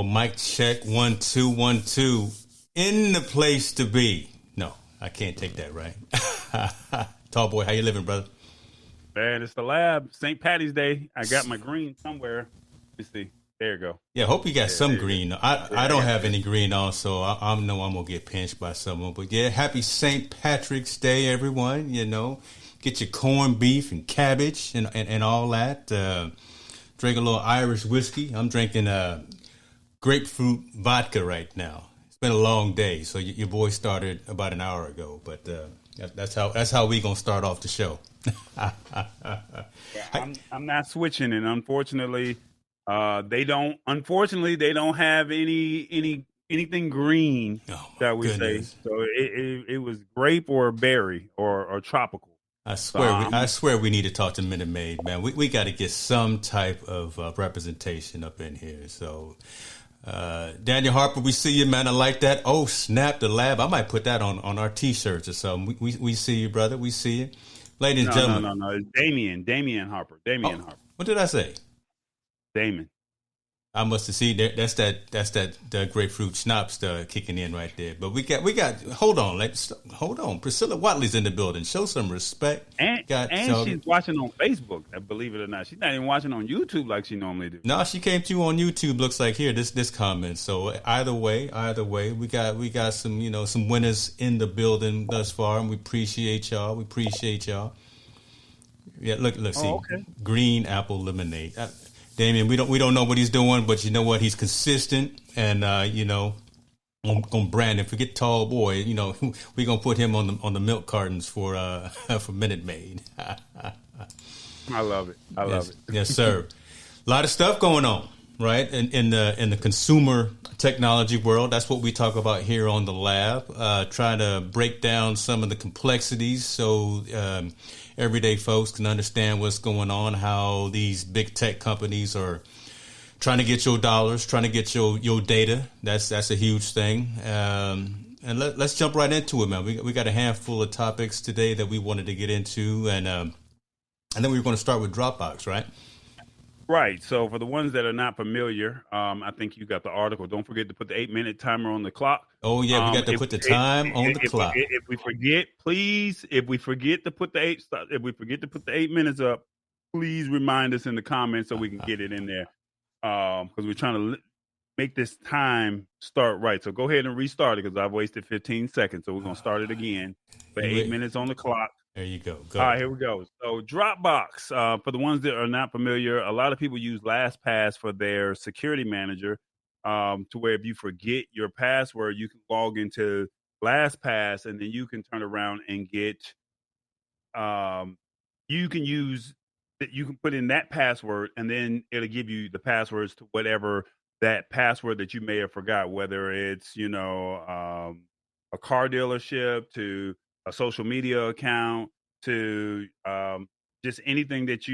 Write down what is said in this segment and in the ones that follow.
Mic check 1 2 1 2. In the place to be. No, I can't take that right. Tall boy, how you living, brother? Man, it's the lab. St. Patty's Day. I got my green somewhere. Let me see. There you go. Yeah, hope you got some green. I don't have any green on, so I know I'm going to get pinched by someone. But yeah, happy St. Patrick's Day, everyone. You know, get your corned beef and cabbage and all that. Drink a little Irish whiskey. I'm drinking grapefruit vodka right now. It's been a long day, so your boy started about an hour ago. But that's how we going to start off the show. I'm not switching, and unfortunately... they don't have anything green, that we say. So it was grape or berry or tropical. I swear we need to talk to Minute Maid, man. We got to get some type of representation up in here. So Daniel Harper, we see you, man. I like that. Oh, snap, the lab. I might put that on our T-shirts or something. We see you, brother. We see you. Ladies and gentlemen. No. It's Damian Harper. Harper. What did I say? Damon. I must have seen that grapefruit schnapps kicking in right there. But we got hold on. Priscilla Watley's in the building. Show some respect. And she's watching on Facebook, believe it or not. She's not even watching on YouTube like she normally do. No, she came to you on YouTube, looks like here, this comment. So either way, we got some, some winners in the building thus far, and we appreciate y'all. Yeah, look, see, okay. Green apple lemonade. Damien, we don't know what he's doing, but you know what? He's consistent, and I'm gonna brand him. Forget tall boy. We're gonna put him on the milk cartons for Minute Maid. I love it. I love it. Yes, sir. A lot of stuff going on, right? In the consumer technology world. That's what we talk about here on the lab. Trying to break down some of the complexities so everyday folks can understand what's going on, how these big tech companies are trying to get your dollars, trying to get your data. That's a huge thing. And let's jump right into it, man. We got a handful of topics today that we wanted to get into, and then we were going to start with Dropbox, right? Right. So for the ones that are not familiar, I think you got the article. Don't forget to put the 8-minute timer on the clock. Oh, yeah, we got to put the time on the clock. If we forget, please, if we forget to put the 8 minutes up, please remind us in the comments so we can get it in there. Because we're trying to make this time start right. So go ahead and restart it because I've wasted 15 seconds. So we're going to start it again. Put 8 minutes on the clock. There you go. All right, here we go. So Dropbox, for the ones that are not familiar, a lot of people use LastPass for their security manager, to where if you forget your password, you can log into LastPass and then you can turn around and get, you can put in that password and then it'll give you the passwords to whatever that password that you may have forgot, whether it's, a car dealership to a social media account to just anything that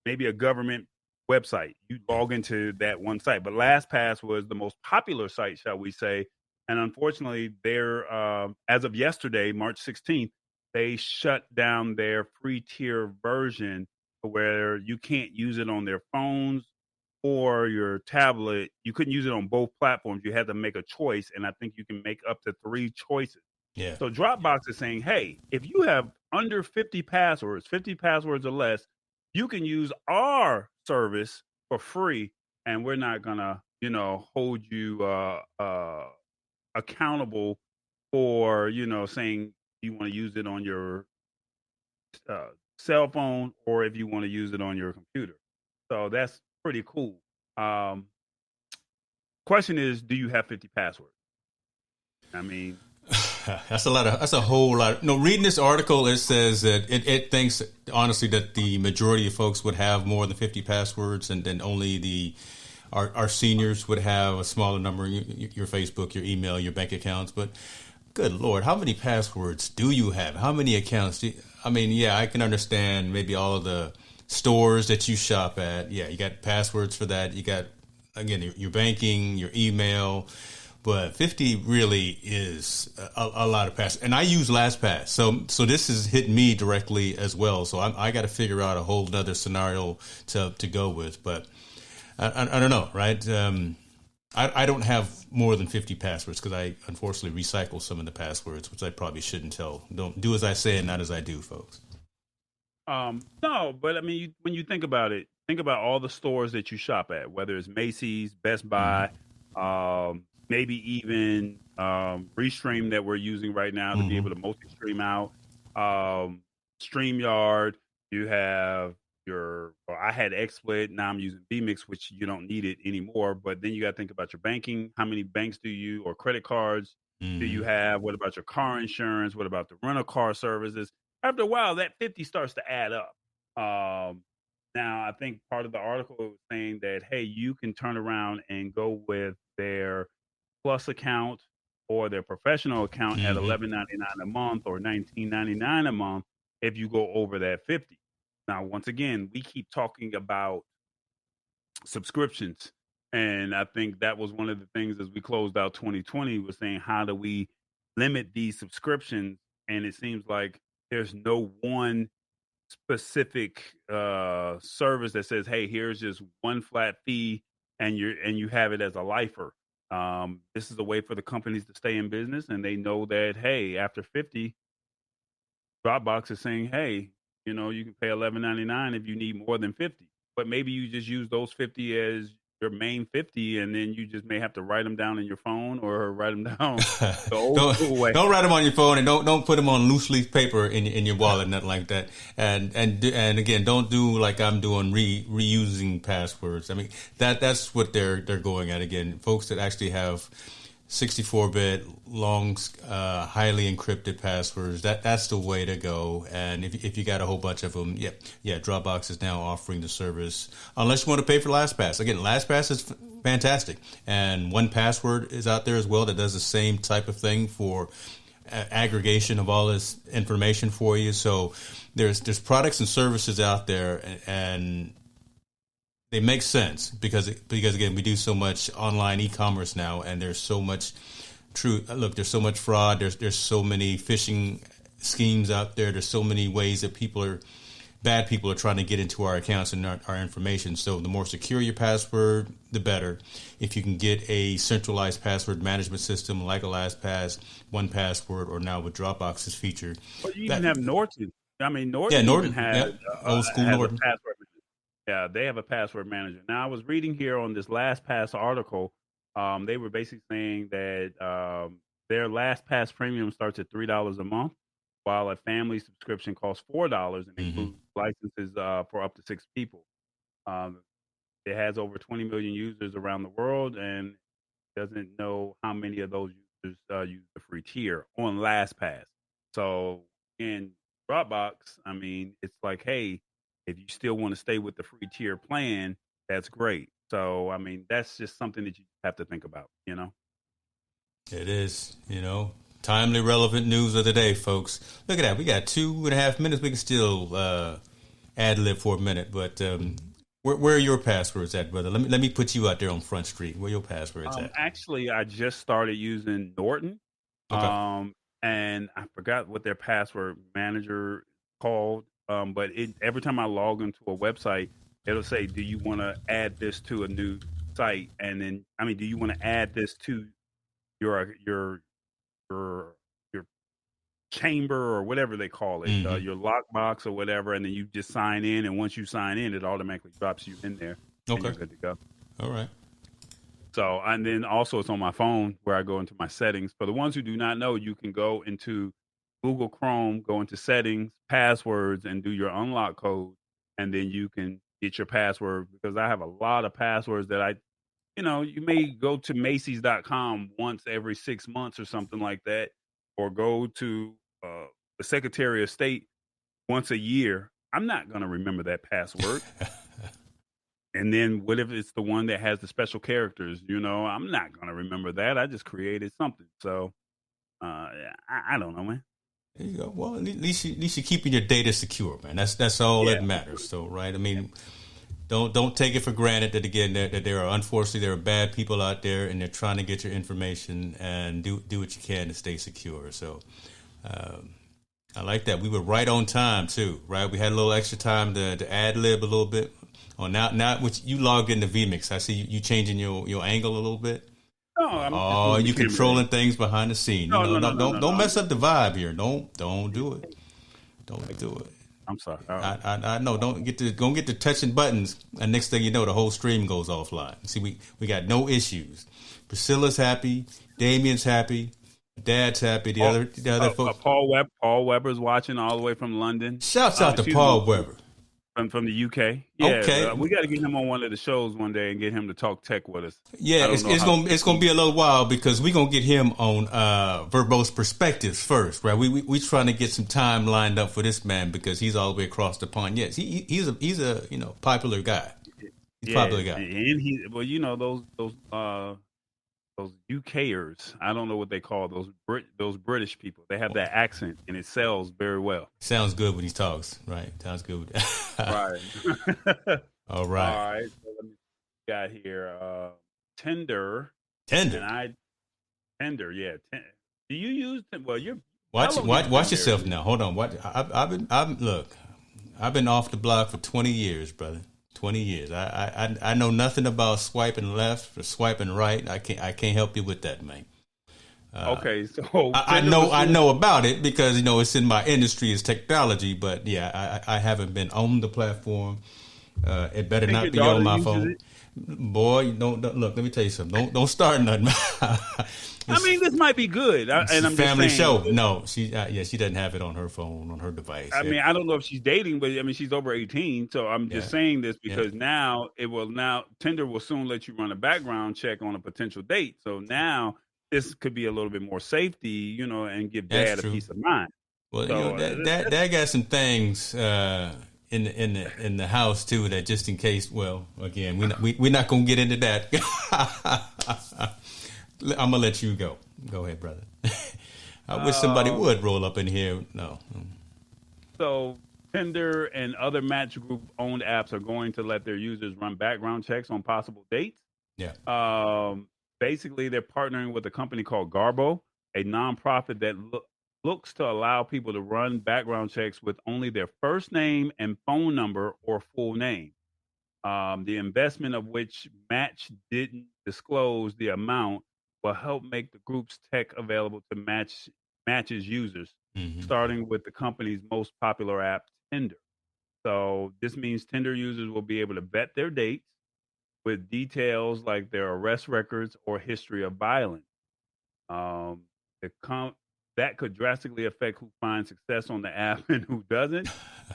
maybe a government website, you log into that one site. But LastPass was the most popular site, shall we say. And unfortunately, they're, as of yesterday, March 16th, they shut down their free tier version where you can't use it on their phones or your tablet. You couldn't use it on both platforms. You had to make a choice. And I think you can make up to 3 choices. Yeah. So Dropbox is saying, hey, if you have under 50 passwords or less, you can use our service for free, and we're not gonna, hold you accountable for, saying you want to use it on your cell phone or if you want to use it on your computer. So that's pretty cool. Question is, do you have 50 passwords? I mean. That's a whole lot. Reading this article, it says that it thinks honestly that the majority of folks would have more than 50 passwords, and then only our seniors would have a smaller number. Your Facebook, your email, your bank accounts. But good Lord, how many passwords do you have? How many accounts? I can understand maybe all of the stores that you shop at. Yeah, you got passwords for that. You got, again, your banking, your email. But 50 really is a lot of passwords. And I use LastPass. So this is hitting me directly as well. So I got to figure out a whole other scenario to go with. But I don't know, right? I don't have more than 50 passwords because I unfortunately recycle some of the passwords, which I probably shouldn't tell. Don't do as I say and not as I do, folks. No, but I mean, when you think about it, think about all the stores that you shop at, whether it's Macy's, Best Mm-hmm. Buy, maybe even Restream that we're using right now to be Mm-hmm. able to multi-stream out. Um, StreamYard, you have well, I had XSplit, now I'm using vMix, which you don't need it anymore. But then you got to think about your banking. How many banks do you, or credit cards do Mm-hmm. you have? What about your car insurance? What about the rental car services? After a while, that 50 starts to add up. Now, I think part of the article was saying that, hey, you can turn around and go with their Plus account or their professional account at Mm-hmm. $11.99 a month or $19.99 a month if you go over that 50. Now, once again, we keep talking about subscriptions. And I think that was one of the things as we closed out 2020 was saying, how do we limit these subscriptions? And it seems like there's no one specific service that says, hey, here's just one flat fee and you have it as a lifer. This is a way for the companies to stay in business, and they know that, hey, after 50, Dropbox is saying, hey, you can pay $11.99 if you need more than 50. But maybe you just use those 50 as your main 50, and then you just may have to write them down in your phone or write them down the old don't school way. don't write them on your phone, and don't put them on loose leaf paper in your wallet, nothing like that. And again, don't do like I'm doing, reusing passwords. I mean that's what they're going at. Again, folks that actually have 64-bit long, highly encrypted passwords. That's the way to go. And if you got a whole bunch of them, yeah, Dropbox is now offering the service. Unless you want to pay for LastPass. Again, LastPass is fantastic, and 1Password is out there as well that does the same type of thing for aggregation of all this information for you. So there's products and services out there, and they make sense because again, we do so much online e-commerce now, and there's so much there's so much fraud. There's so many phishing schemes out there. There's so many ways that bad people are trying to get into our accounts and our information. So the more secure your password, the better. If you can get a centralized password management system like a LastPass, 1Password, or now with Dropbox's feature. But you even have Norton. I mean, Yeah, Norton Norton. even has, Old school has a Norton. password manager. Yeah, they have a password manager. Now, I was reading here on this LastPass article. They were basically saying that their LastPass premium starts at $3 a month, while a family subscription costs $4 and includes licenses for up to 6 people. It has over 20 million users around the world, and doesn't know how many of those users use the free tier on LastPass. So in Dropbox, I mean, it's like, hey, if you still want to stay with the free tier plan, that's great. So, I mean, that's just something that you have to think about. It is, timely, relevant news of the day, folks. Look at that. We got 2.5 minutes. We can still ad lib for a minute, but where are your passwords at, brother? Let me put you out there on Front Street. Where are your passwords at? Actually, I just started using Norton. Okay. And I forgot what their password manager called. But every time I log into a website, it'll say, do you want to add this to a new site? And then, I mean, do you want to add this to your chamber or whatever they call it, your lockbox or whatever, and then you just sign in, and once you sign in, it automatically drops you in there, and you're good to go. All right. So, and then also it's on my phone where I go into my settings. For the ones who do not know, you can go into Google Chrome, go into settings, passwords, and do your unlock code, and then you can get your password, because I have a lot of passwords that you may go to Macy's.com once every 6 months or something like that, or go to the Secretary of State once a year. I'm not going to remember that password. And then what if it's the one that has the special characters? I'm not going to remember that. I just created something. So I don't know, man. There you go. Well, at least you're keeping your data secure, man. That's all that matters. So, right? I mean, don't take it for granted that, again, that there are bad people out there, and they're trying to get your information, and do what you can to stay secure. So I like that. We were right on time too, right? We had a little extra time to ad lib a little bit Oh, now which you logged into vMix. I see you changing your angle a little bit. No, I'm just Oh, moving the you camera. controlling things behind the scene. You No, know, no, no, no, no, no, don't no. mess up the vibe here. Don't do it. Don't do it. I'm sorry. I know. Don't get to touching buttons, and next thing you know, the whole stream goes offline. See, we got no issues. Priscilla's happy. Damien's happy. Dad's happy. The other folks. Paul Weber's watching all the way from London. Shouts out to Paul Weber. From the UK. Yeah, okay. We got to get him on one of the shows one day and get him to talk tech with us. Yeah, it's gonna be a little while because we're gonna get him on verbose perspectives first, right? We trying to get some time lined up for this man because he's all the way across the pond. Yes, he's a popular guy. He's a popular guy, and those UKers. I don't know what they call those British people. They have that accent, and it sells very well. Sounds good when he talks, right? Sounds good. Right. All right. All right. So let me got here. Tinder. And Tinder. Yeah. Do you use? Well, you're watch yourself now. Hold on. I've been off the block for 20 years, brother. 20 years. I know nothing about swiping left or swiping right. I can't help you with that, man. Okay, so I know about it because it's in my industry as technology, but yeah, I haven't been on the platform. It better not be on my phone. Boy, don't look. Let me tell you something. Don't start nothing. I mean, this might be good. And I'm family just saying, show. No, she doesn't have it on her phone, on her device. I mean, I don't know if she's dating, but I mean, she's over 18. So I'm just saying this because now Tinder will soon let you run a background check on a potential date. So now this could be a little bit more safety, and give Dad a peace of mind. Well, so, Dad got some things in the house too that just in case. Well, again, we're not gonna get into that. I'm gonna let you go. Go ahead, brother. I wish somebody would roll up in here. No. So Tinder and other Match Group owned apps are going to let their users run background checks on possible dates. Yeah. Basically, they're partnering with a company called Garbo, a nonprofit that looks to allow people to run background checks with only their first name and phone number or full name. The investment of which Match didn't disclose the amount will help make the group's tech available to Match's users, starting with the company's most popular app, Tinder. So this means Tinder users will be able to vet their dates with details like their arrest records or history of violence. That could drastically affect who finds success on the app and who doesn't.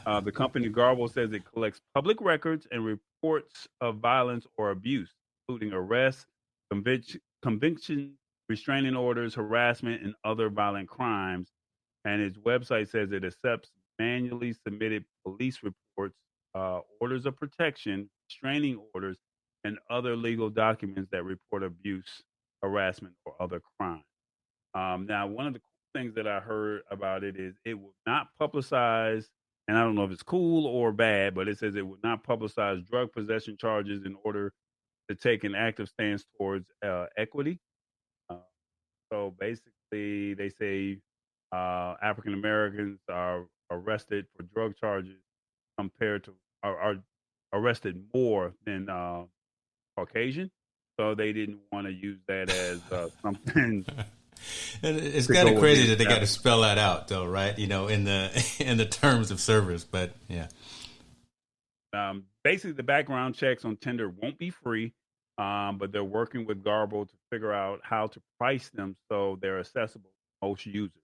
The company Garbo says it collects public records and reports of violence or abuse, including arrests, conviction, restraining orders, harassment, and other violent crimes. And its website says it accepts manually submitted police reports, orders of protection, restraining orders, and other legal documents that report abuse, harassment, or other crimes. Now, one of the cool things that I heard about it is it will not publicize, and I don't know if it's cool or bad, but it says it will not publicize drug possession charges in order to take an active stance towards equity. So basically, they say African Americans are arrested for drug charges compared to are arrested more than Caucasian. So they didn't want to use that as something. It's kind of crazy that they got to spell that out, though, right? In the terms of service, but yeah. Basically, the background checks on Tinder won't be free, but they're working with Garbo to figure out how to price them so they're accessible to most users.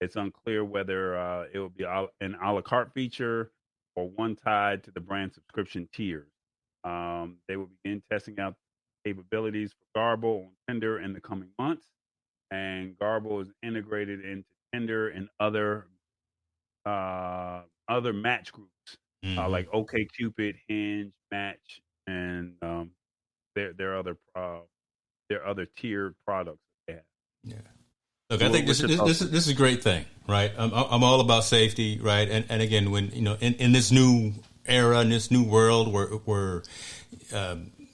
It's unclear whether it will be an a la carte feature or one tied to the brand subscription tiers. They will begin testing out capabilities for Garbo on Tinder in the coming months, and Garbo is integrated into Tinder and other match groups like OkCupid, Hinge, Match, and their other tiered products they have. Yeah. Look, I think this is a great thing, right? I'm all about safety, right? And again, when in this new era, in this new world where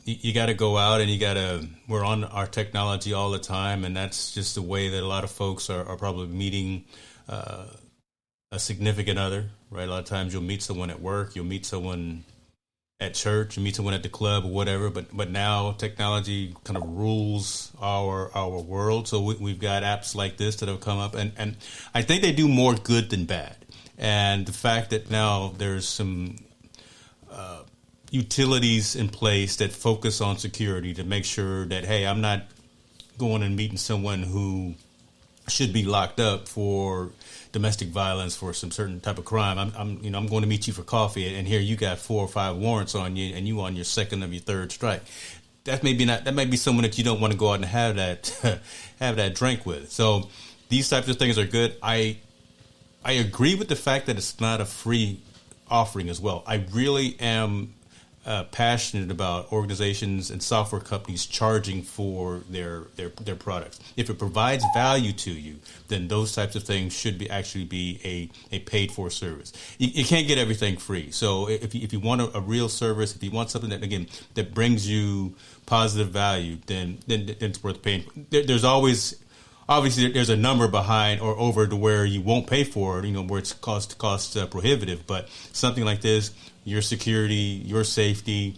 you got to go out and we're on our technology all the time, and that's just the way that a lot of folks are probably meeting a significant other, right? A lot of times you'll meet someone at work, you'll meet someone at church, meet someone at the club or whatever. But now technology kind of rules our world. So we've got apps like this that have come up, and I think they do more good than bad. And the fact that now there's some utilities in place that focus on security to make sure that, hey, I'm not going and meeting someone who should be locked up for domestic violence, for some certain type of crime. I'm going to meet you for coffee, and here you got 4 or 5 warrants on you, and you on your second of your third strike. That may be someone that you don't want to go out and have that drink with. So these types of things are good. I agree with the fact that it's not a free offering as well. I really am passionate about organizations and software companies charging for their products. If it provides value to you, then those types of things should actually be a paid for service. You can't get everything free. So if you want a real service, if you want something that, again, that brings you positive value, then it's worth paying. There's obviously there's a number behind or over to where you won't pay for it, where it's cost prohibitive. But something like this, your security, your safety,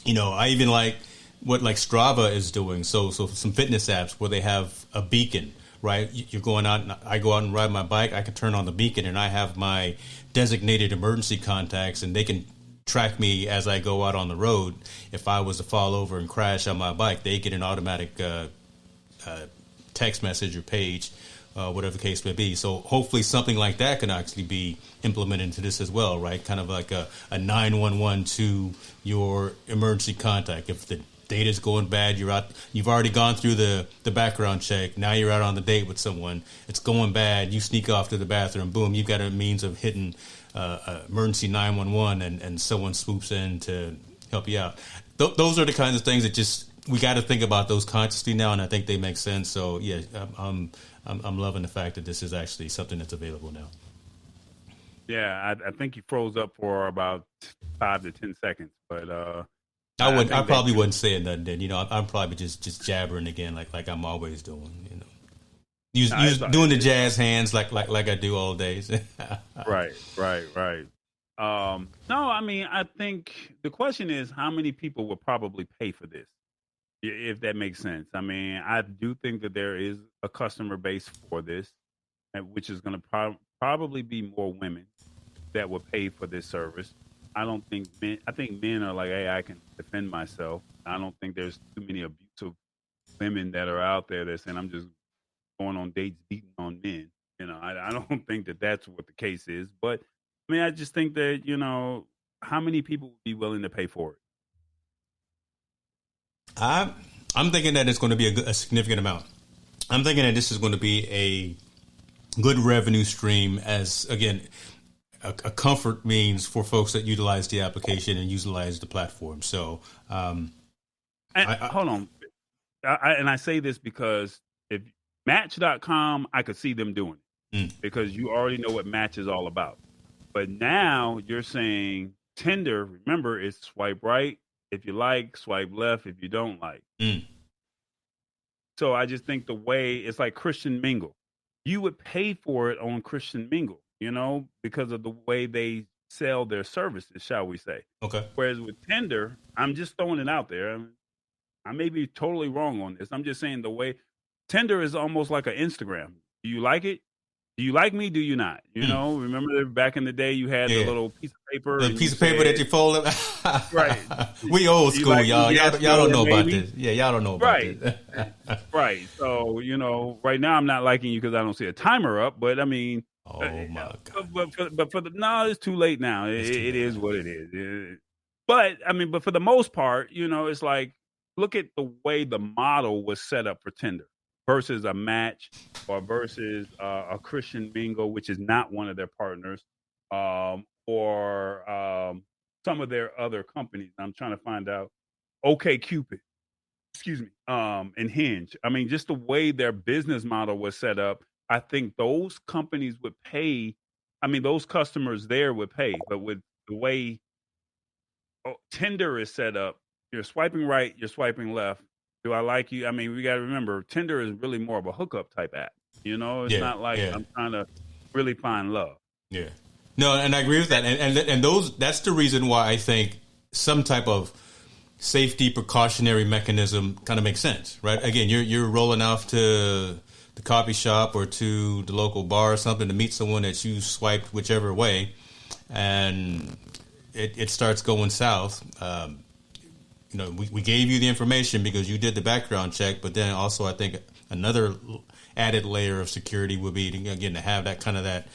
I even like what Strava is doing. So some fitness apps where they have a beacon, right? You're going out, and I go out and ride my bike. I can turn on the beacon, and I have my designated emergency contacts, and they can track me as I go out on the road. If I was to fall over and crash on my bike, they get an automatic text message or page, whatever the case may be. So hopefully something like that can actually be implemented into this as well, right? Kind of like a 911 to your emergency contact. If the data's going bad, you've already gone through the background check. Now you're out on the date with someone. It's going bad. You sneak off to the bathroom. Boom, you've got a means of hitting emergency 911, and someone swoops in to help you out. Those are the kinds of things that we got to think about those consciously now, and I think they make sense. So yeah, I'm loving the fact that this is actually something that's available now. Yeah, I think you froze up for about 5 to 10 seconds, but I probably wouldn't say nothing then. I'm probably just jabbering again, like I'm always doing. Doing the jazz hands like I do all days. Right. No, I mean, I think the question is how many people will probably pay for this, if that makes sense. I mean, I do think that there is a customer base for this, which is going to probably be more women that will pay for this service. I don't think men. I think men are like, hey, I can defend myself. I don't think there's too many abusive women that are out there that saying I'm just going on dates beating on men. I don't think that that's what the case is. But I mean, I just think that how many people would be willing to pay for it? I'm thinking that it's going to be a significant amount. I'm thinking that this is going to be a good revenue stream as, again, a comfort means for folks that utilize the application and utilize the platform. So, hold on. I say this because if Match.com, I could see them doing it because you already know what Match is all about. But now you're saying Tinder, remember, it's swipe right if you like, swipe left if you don't like. So I just think the way it's like Christian Mingle. You would pay for it on Christian Mingle, because of the way they sell their services, shall we say. Okay. Whereas with Tinder, I'm just throwing it out there. I may be totally wrong on this. I'm just saying the way Tinder is almost like an Instagram. Do you like it? Do you like me? Do you not? Remember back in the day you had the little piece of paper. The piece of paper that you fold up. Right. We old school, like y'all. Y'all don't know about this. Yeah, y'all don't know about this. Right. So, right now I'm not liking you because I don't see a timer up. But I mean, oh my God. But it's too late now. It is what it is. But I mean, but for the most part, it's like, look at the way the model was set up for Tinder versus a Match or versus a Christian Mingle, which is not one of their partners, or some of their other companies. I'm trying to find out. OK Cupid, excuse me, and Hinge. I mean, just the way their business model was set up, I think those companies would pay. I mean, those customers there would pay, but with the way Tinder is set up, you're swiping right, you're swiping left. Do I like you? I mean, we got to remember, Tinder is really more of a hookup type app. It's not like I'm trying to really find love. Yeah. No, and I agree with that. And that's the reason why I think some type of safety precautionary mechanism kind of makes sense, right? Again, you're rolling off to the coffee shop or to the local bar or something to meet someone that you swiped whichever way, and it starts going south. We gave you the information because you did the background check, but then also I think another added layer of security would be to have that kind of that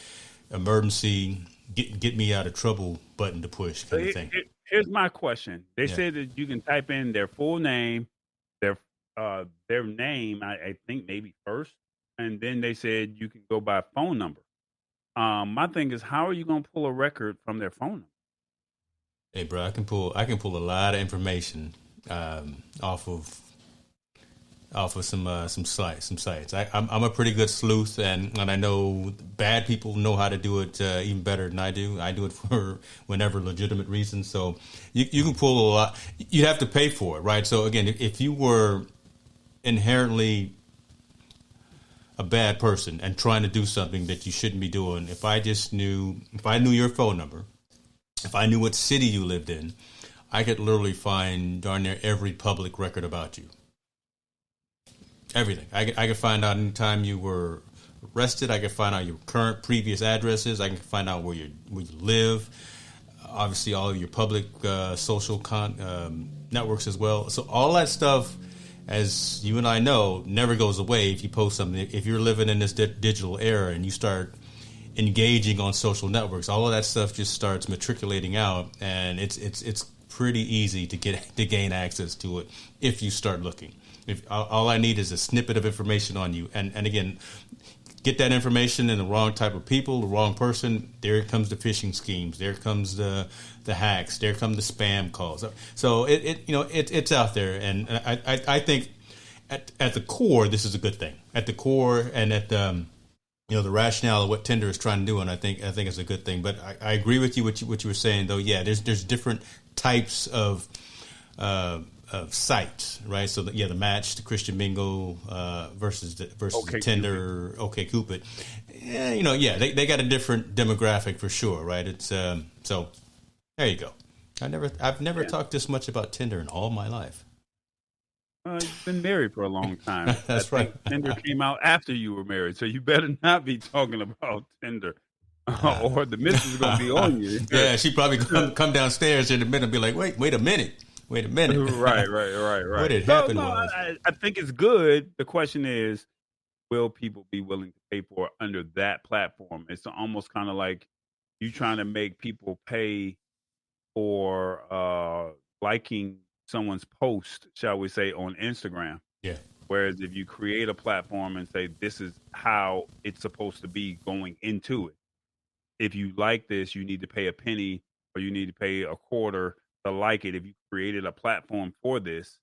emergency get me out of trouble button to push kind of thing. Here's my question. They said that you can type in their full name, their name, I think maybe first, and then they said you can go by phone number. My thing is, how are you going to pull a record from their phone number? Hey, bro, I can pull a lot of information off of some sites. I'm a pretty good sleuth, and I know bad people know how to do it even better than I do. I do it for whenever legitimate reasons. So you can pull a lot. You have to pay for it, right? So again, if you were inherently a bad person and trying to do something that you shouldn't be doing, if I knew your phone number, if I knew what city you lived in, I could literally find darn near every public record about you. Everything. I could find out anytime you were arrested. I could find out your current previous addresses. I can find out where you live. Obviously, all of your public social networks as well. So all that stuff, as you and I know, never goes away if you post something. If you're living in this digital era and you start engaging on social networks, all of that stuff just starts matriculating out, and it's pretty easy to gain access to it if you start looking. If all I need is a snippet of information on you, and again, get that information in the wrong type of people, the wrong person, there comes the phishing schemes, there comes the hacks, there come the spam calls. So it's out there, and I think at the core this is a good thing. At the core and at the rationale of what Tinder is trying to do, and I think it's a good thing. But I agree with you what you were saying, though. Yeah, there's different types of sites, right? So the Match, the Christian Mingle versus the Tinder, OkCupid. They got a different demographic for sure, right? It's so there you go. I've never talked this much about Tinder in all my life. You've been married for a long time. That's right. Tinder came out after you were married, so you better not be talking about Tinder, or the missus is going to be on you. Yeah, she probably come downstairs in a minute and be like, wait a minute. Right. What had happened was... I think it's good. The question is, will people be willing to pay for it under that platform? It's almost kind of like you trying to make people pay for liking someone's post, shall we say, on Instagram. Yeah. Whereas if you create a platform and say, this is how it's supposed to be going into it. If you like this, you need to pay a penny or you need to pay a quarter to like it if you created a platform for this.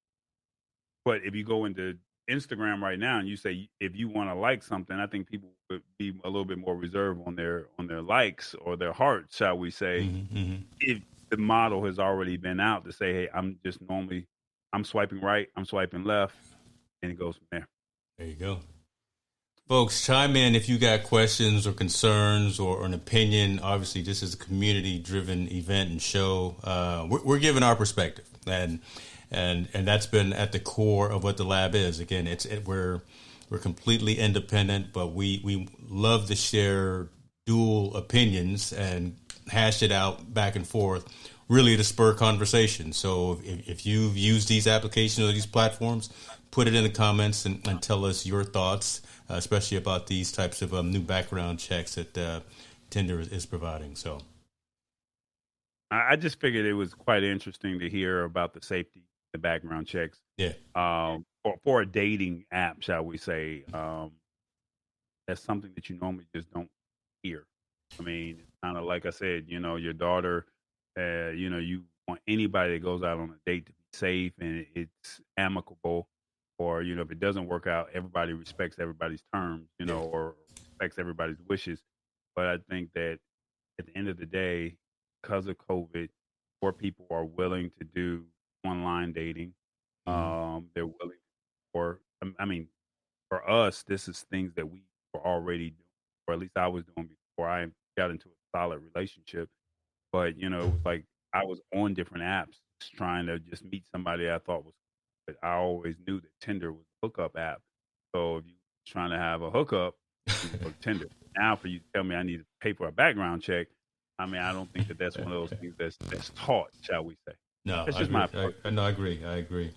But if you go into Instagram right now and you say, if you want to like something, I think people would be a little bit more reserved on their likes or their hearts, shall we say, if the model has already been out to say, hey, I'm swiping right, I'm swiping left, and it goes from there. There you go. Folks, chime in if you got questions or concerns or an opinion. Obviously, this is a community-driven event and show. We're giving our perspective, and that's been at the core of what the lab is. Again, we're completely independent, but we love to share dual opinions and hash it out back and forth, really to spur conversation. So if you've used these applications or these platforms, put it in the comments and tell us your thoughts, especially about these types of new background checks that Tinder is providing. So I just figured it was quite interesting to hear about the safety, the background checks. Yeah. For a dating app, shall we say, that's something that you normally just don't hear. I mean, it's kind of like I said, your daughter, you want anybody that goes out on a date to be safe and it's amicable, or, if it doesn't work out, everybody respects everybody's terms, or respects everybody's wishes. But I think that at the end of the day, because of COVID, more people are willing to do online dating. They're willing for us, this is things that we were already doing, or at least I was doing before I got into a solid relationship. But, it was like I was on different apps trying to just meet somebody I thought was, but I always knew that Tinder was a hookup app. So if you're trying to have a hookup, you go to Tinder. Now, for you to tell me I need to pay for a background check, I mean, I don't think that that's one of those things that's taught, shall we say? No, That's I just agree. my. No, I agree. I agree.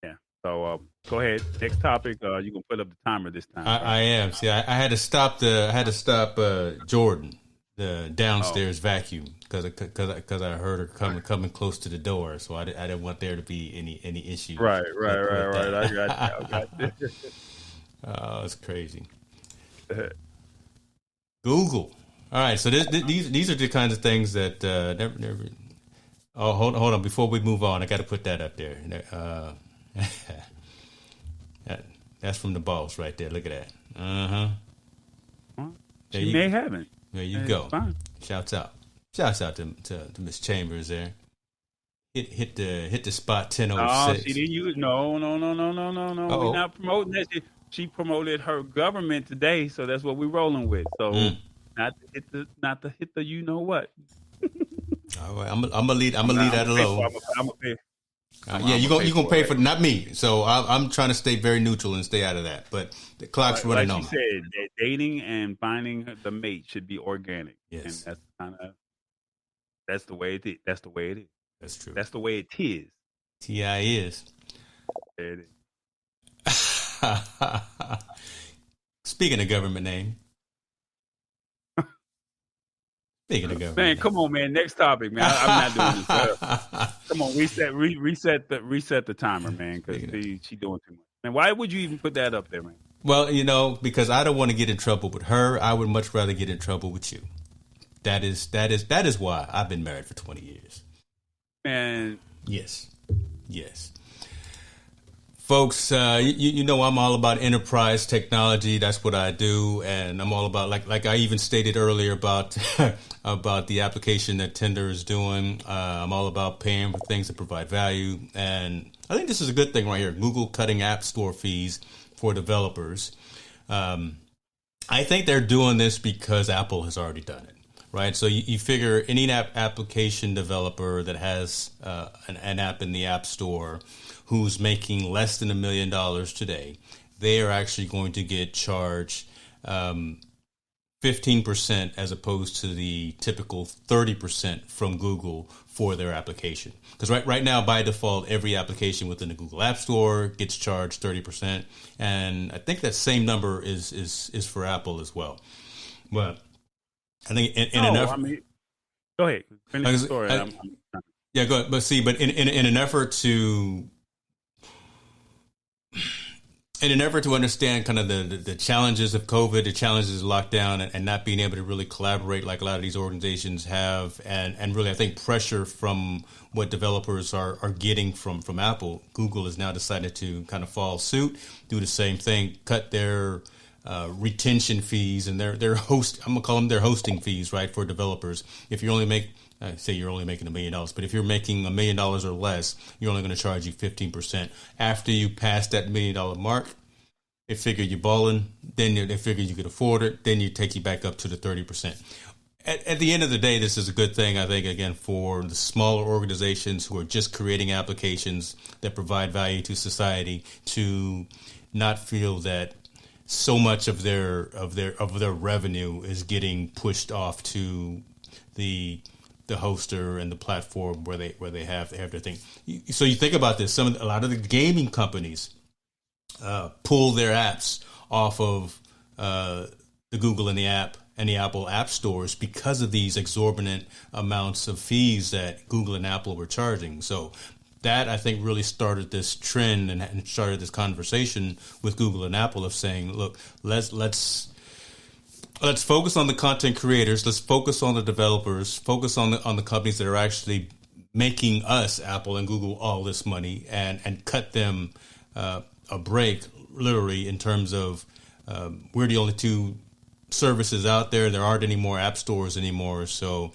Yeah. So go ahead. Next topic. You can put up the timer this time. I am. See, I had to stop Jordan, the downstairs vacuum, because I heard her coming close to the door, so I didn't want there to be any issues. Right. I got you. Oh, it's crazy. Google. All right, so these are the kinds of things that never. Oh, hold on. Before we move on, I got to put that up there. That's from the boss right there. Look at that. Well, she may haven't. There you go. Fine. Shouts out to Miss Chambers there. Hit the spot 10:06. Oh, she didn't use no. Uh-oh. We're not promoting that. She promoted her government today, so that's what we're rolling with. So not to hit the you know what. All right, I'm gonna leave that alone. I'm gonna pay. Yeah, you gonna pay for it, not me. So I'm trying to stay very neutral and stay out of that. But the clock's running on. Like she said, that dating and finding the mate should be organic. Yes, and that's the way it is. That's the way it is. That's true. That's the way it is. T.I. is. There it is. Speaking of government name. Speaking of government, man, come on, man. Next topic, man. I'm not doing this. Come on, reset the timer, man. Because she doing too much. Man, why would you even put that up there, man? Well, because I don't want to get in trouble with her. I would much rather get in trouble with you. That is why I've been married for 20 years. Man, yes. Folks, you know I'm all about enterprise technology. That's what I do, and I'm all about like I even stated earlier about about the application that Tinder is doing. I'm all about paying for things that provide value, and I think this is a good thing right here. Google cutting App Store fees for developers. I think they're doing this because Apple has already done it, right? So you figure any application developer that has an app in the App Store who's making less than $1 million today, they are actually going to get charged 15% as opposed to the typical 30% from Google for their application. Because right now, by default, every application within the Google App Store gets charged 30%, and I think that same number is for Apple as well. But I think go ahead, finish the story. Yeah, go ahead. But in an effort to understand kind of the challenges of COVID, the challenges of lockdown, and not being able to really collaborate like a lot of these organizations have, and really I think pressure from what developers are getting from Apple, Google has now decided to kind of follow suit, do the same thing, cut their retention fees and their host. I'm gonna call them their hosting fees, right, for developers. If you only make say you're only making $1 million, but if you're making $1 million or less, you're only going to charge you 15%. After you pass that $1 million mark, they figure you're balling. Then they figure you could afford it. Then you take you back up to the 30%. At the end of the day, this is a good thing, I think, again, for the smaller organizations who are just creating applications that provide value to society to not feel that so much of their revenue is getting pushed off to the hoster and the platform where they have their thing. So you think about this. A lot of the gaming companies pull their apps off of the Google and the Apple app stores because of these exorbitant amounts of fees that Google and Apple were charging. So that, I think, really started this trend and started this conversation with Google and Apple of saying, look, let's focus on the content creators. Let's focus on the developers. Focus on the companies that are actually making us, Apple and Google, all this money, and cut them a break, literally, in terms of we're the only two services out there. There aren't any more app stores anymore. So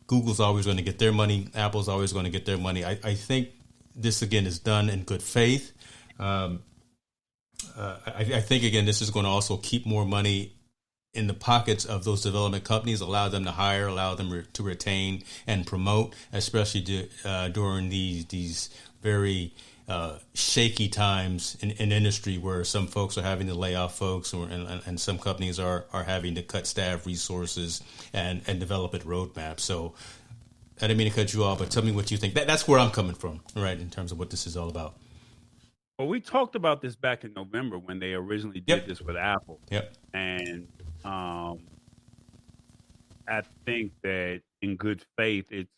Google's always going to get their money. Apple's always going to get their money. I think this, again, is done in good faith. I think, again, this is going to also keep more money in the pockets of those development companies, allow them to hire, allow them to retain and promote, especially during these very shaky times in industry where some folks are having to lay off folks, and some companies are having to cut staff resources and develop a roadmap. So I didn't mean to cut you off, but tell me what you think. That's where I'm coming from, right, in terms of what this is all about. Well, we talked about this back in November when they originally did this with Apple. Yep. And I think that in good faith, it's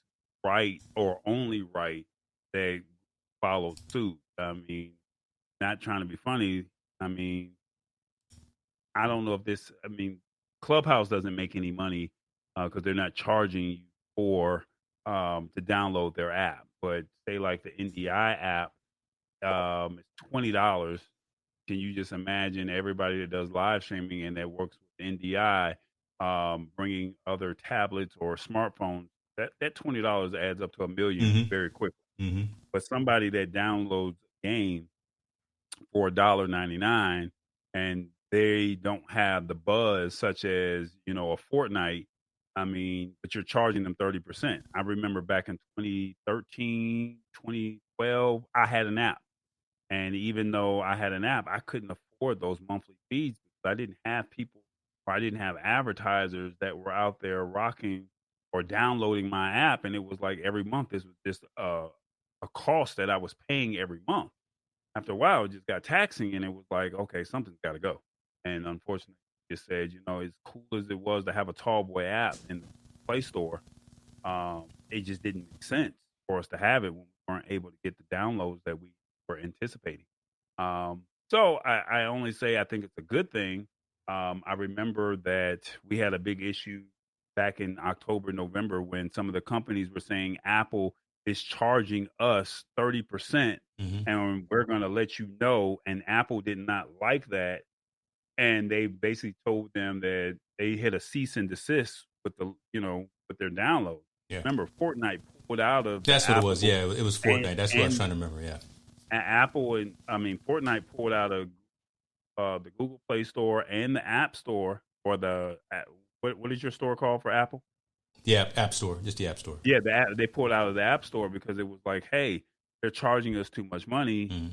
right or only right they follow suit. I mean, not trying to be funny. I mean, I don't know if this, I mean, Clubhouse doesn't make any money because they're not charging you for to download their app. But say like the NDI app, it's $20. Can you just imagine everybody that does live streaming and that works with NDI bringing other tablets or smartphones? That $20 adds up to $1 million very quickly. Mm-hmm. But somebody that downloads a game for $1.99 and they don't have the buzz such as, you know, a Fortnite, I mean, but you're charging them 30%. I remember back in 2013, 2012, I had an app. And even though I had an app, I couldn't afford those monthly fees because I didn't have people or I didn't have advertisers that were out there rocking or downloading my app. And it was like every month, this was just a cost that I was paying every month. After a while, it just got taxing and it was like, okay, something's got to go. And unfortunately, it just said, you know, as cool as it was to have a Tall Boy app in the Play Store, it just didn't make sense for us to have it when we weren't able to get the downloads that we were anticipating. So I only say I think it's a good thing. I remember that we had a big issue back in October, November, when some of the companies were saying Apple is charging us 30% and we're going to let you know. And Apple did not like that. And they basically told them that they hit a cease and desist with the, you know, with their download. Yeah. Remember, Fortnite pulled out of. That's what it was. Yeah, it was Fortnite. That's what I was trying to remember. Yeah. Apple and Fortnite pulled out of the Google Play Store and the App Store, or the what is your store called for Apple? Yeah, App Store, just the App Store. Yeah, they pulled out of the App Store because it was like, hey, they're charging us too much money.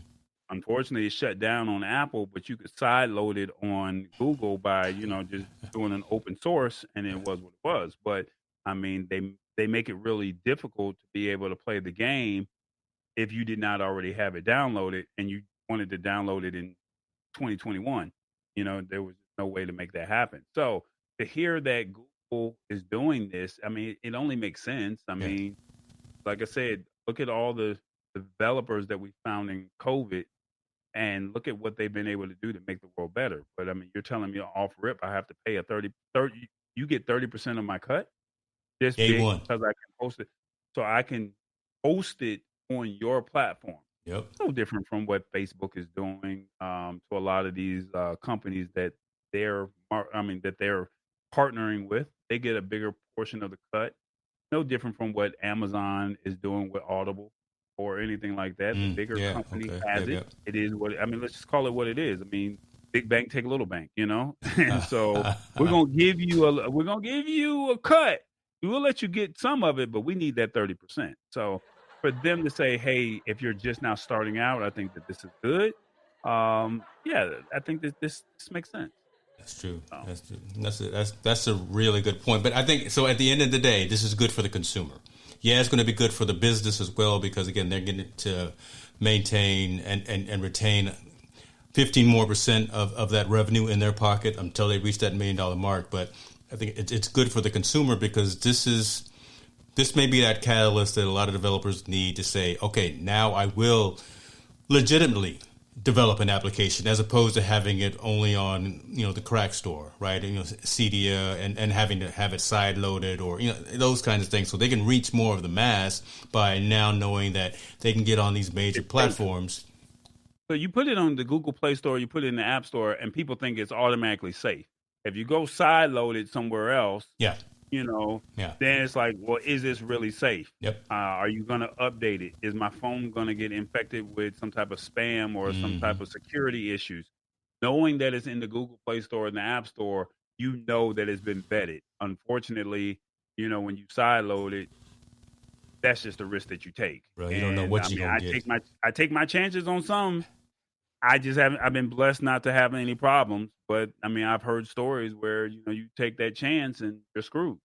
Unfortunately, it shut down on Apple, but you could side load it on Google by, you know, just doing an open source, and it was what it was. But I mean, they make it really difficult to be able to play the game if you did not already have it downloaded and you wanted to download it in 2021. You know, there was no way to make that happen. So to hear that Google is doing this, I mean, it only makes sense. I mean, like I said, look at all the developers that we found in COVID and look at what they've been able to do to make the world better. But I mean, you're telling me off rip, I have to pay a 30, you get 30% of my cut just because I can post it. So I can post it on your platform. Yep. No different from what Facebook is doing to a lot of these companies that they're partnering with. They get a bigger portion of the cut. No different from what Amazon is doing with Audible or anything like that. The bigger company has it. It is what I mean. Let's just call it what it is. I mean, big bank take a little bank, you know. And so we're gonna give you a cut. We will let you get some of it, but we need that 30%. So for them to say, hey, if you're just now starting out, I think that this is good. Yeah, I think that this makes sense. That's true. That's true. That's a really good point. But I think so. At the end of the day, this is good for the consumer. Yeah, it's going to be good for the business as well because again, they're getting to maintain and retain 15% more of that revenue in their pocket until they reach that $1 million mark. But I think it's good for the consumer because this may be that catalyst that a lot of developers need to say, okay, now I will legitimately develop an application as opposed to having it only on, you know, the crack store, right? You know, Cydia and having to have it side loaded or, you know, those kinds of things. So they can reach more of the mass by now knowing that they can get on these major platforms. So you put it on the Google Play Store, you put it in the App Store, and people think it's automatically safe. If you go side load it somewhere else, you know, then it's like, well, is this really safe? Yep. Are you going to update it? Is my phone going to get infected with some type of spam or some type of security issues? Knowing that it's in the Google Play Store and the App Store, you know that it's been vetted. Unfortunately, when you sideload it, that's just the risk that you take. Bro, you don't know And I what you're mean, gonna get. I take my chances on some. I just haven't. I've been blessed not to have any problems. But I mean, I've heard stories where you take that chance and you're screwed.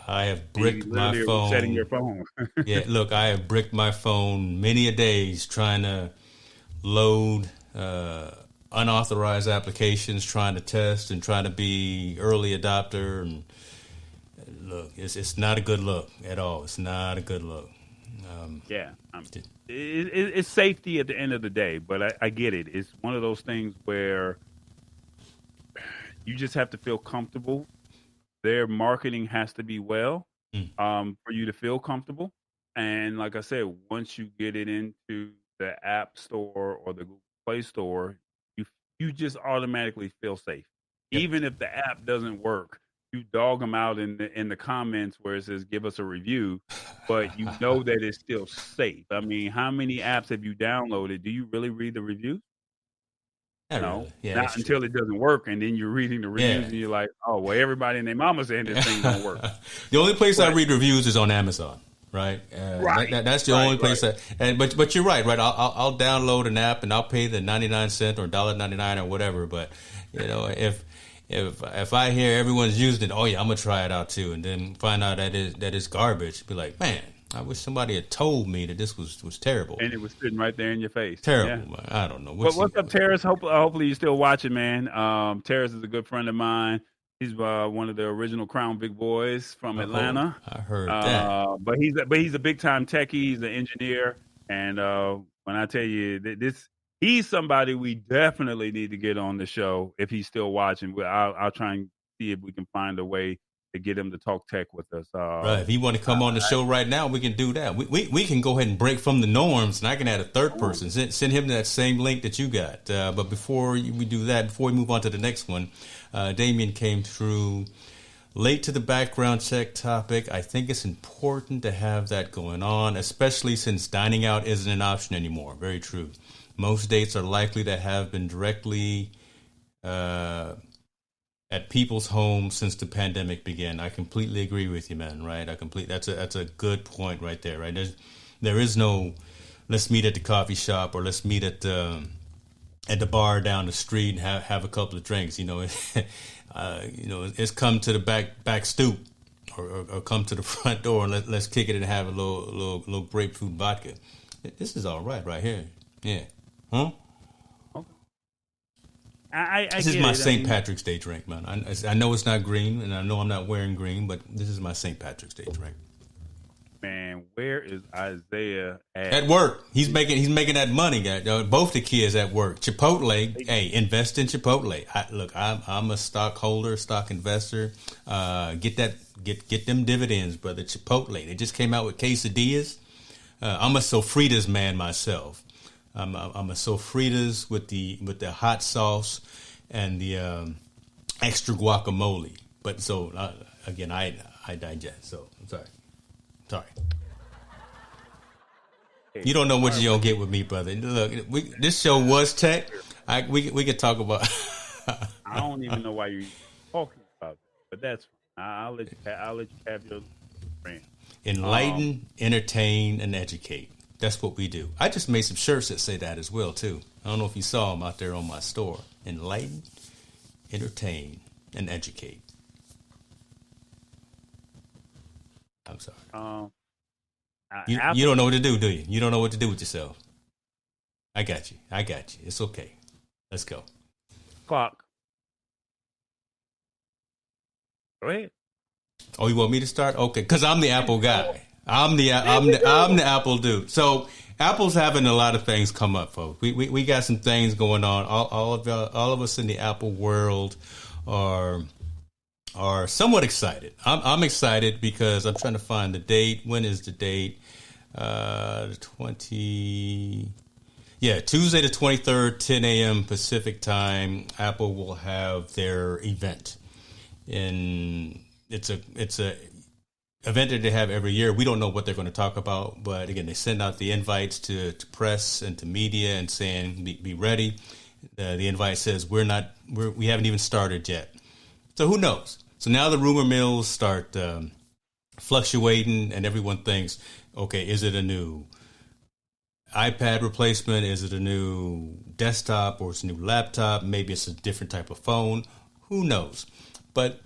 I have And you bricked my literally are resetting your phone. phone. Yeah, look, I have bricked my phone many a days trying to load unauthorized applications, trying to test and trying to be early adopter. And look, it's not a good look at all. It's not a good look. Yeah, it's safety at the end of the day, but I get it. It's one of those things where you just have to feel comfortable. Their marketing has to be well Mm. for you to feel comfortable. And like I said, once you get it into the App Store or the Google Play Store, you just automatically feel safe. Yep. Even if the app doesn't work, you dog them out in the comments where it says "give us a review," but you know that it's still safe. I mean, how many apps have you downloaded? Do you really read the reviews? Not No, really. Yeah, not that's true. until it doesn't work, and then you're reading the reviews, Yeah. and you're like, "Oh, well, everybody and their mama saying this thing don't work." The only place I But read reviews is on Amazon, right? right, That's the only place that. But you're right, right? I'll download an app and I'll pay the 99 cent or $1.99 or whatever. But if I hear everyone's using it, oh yeah, I'm gonna try it out too, and then find out that it's garbage. Be like, man, I wish somebody had told me that this was terrible. And it was sitting right there in your face. Terrible. Yeah. I don't know. What's up, Terrace? Hopefully you're still watching, man. Terrace is a good friend of mine. He's one of the original Crown Big Boys from Atlanta. I heard that. But he's a big time techie. He's an engineer, and when I tell you this, he's somebody we definitely need to get on the show if he's still watching. I'll try and see if we can find a way to get him to talk tech with us. Right. If you want to come on the show right now, we can do that. We can go ahead and break from the norms, and I can add a third person. Send him that same link that you got. But before we do that, before we move on to the next one, Damien came through late to the background check topic. I think it's important to have that going on, especially since dining out isn't an option anymore. Very true. Most dates are likely to have been directly at people's homes since the pandemic began. I completely agree with you, man. Right? That's a good point right there. Right? There is no let's meet at the coffee shop or let's meet at the bar down the street and have a couple of drinks. It's come to the back stoop or come to the front door and let's kick it and have a little grapefruit vodka. This is all right here. Yeah. Huh? This is my St. Patrick's Day drink, man. I know it's not green, and I know I'm not wearing green, but this is my St. Patrick's Day drink. Man, where is Isaiah at? At work. He's making that money, guys. Both the kids at work. Chipotle. Hey, invest in Chipotle. I'm a stockholder, stock investor. Get them dividends, brother. Chipotle. They just came out with quesadillas. I'm a sofritas man myself. I'm a sofritas with the hot sauce and the extra guacamole. But so again, I digest. So I'm sorry. You don't know what you're gonna get with me, brother. Look, this show was tech. We could talk about. I don't even know why you're talking about that, but that's fine. I'll let you have your brand. Enlighten, entertain, and educate. That's what we do. I just made some shirts that say that as well, too. I don't know if you saw them out there on my store. Enlighten, entertain, and educate. I'm sorry. You don't know what to do you? You don't know what to do with yourself. I got you. It's okay. Let's go. Clock. Go ahead. Oh, you want me to start? Okay, because I'm the Apple guy. I'm the Apple dude. So Apple's having a lot of things come up, folks. We got some things going on. All of us in the Apple world are somewhat excited. I'm excited because I'm trying to find the date. When is the date? The 20. Yeah, Tuesday the 23rd, 10 a.m. Pacific time. Apple will have their event, and it's a event that they have every year. We don't know what they're going to talk about, but again, they send out the invites to press and to media and saying, be ready. The invite says we haven't even started yet. So who knows? So now the rumor mills start fluctuating, and everyone thinks, okay, is it a new iPad replacement? Is it a new desktop, or it's a new laptop? Maybe it's a different type of phone. Who knows? But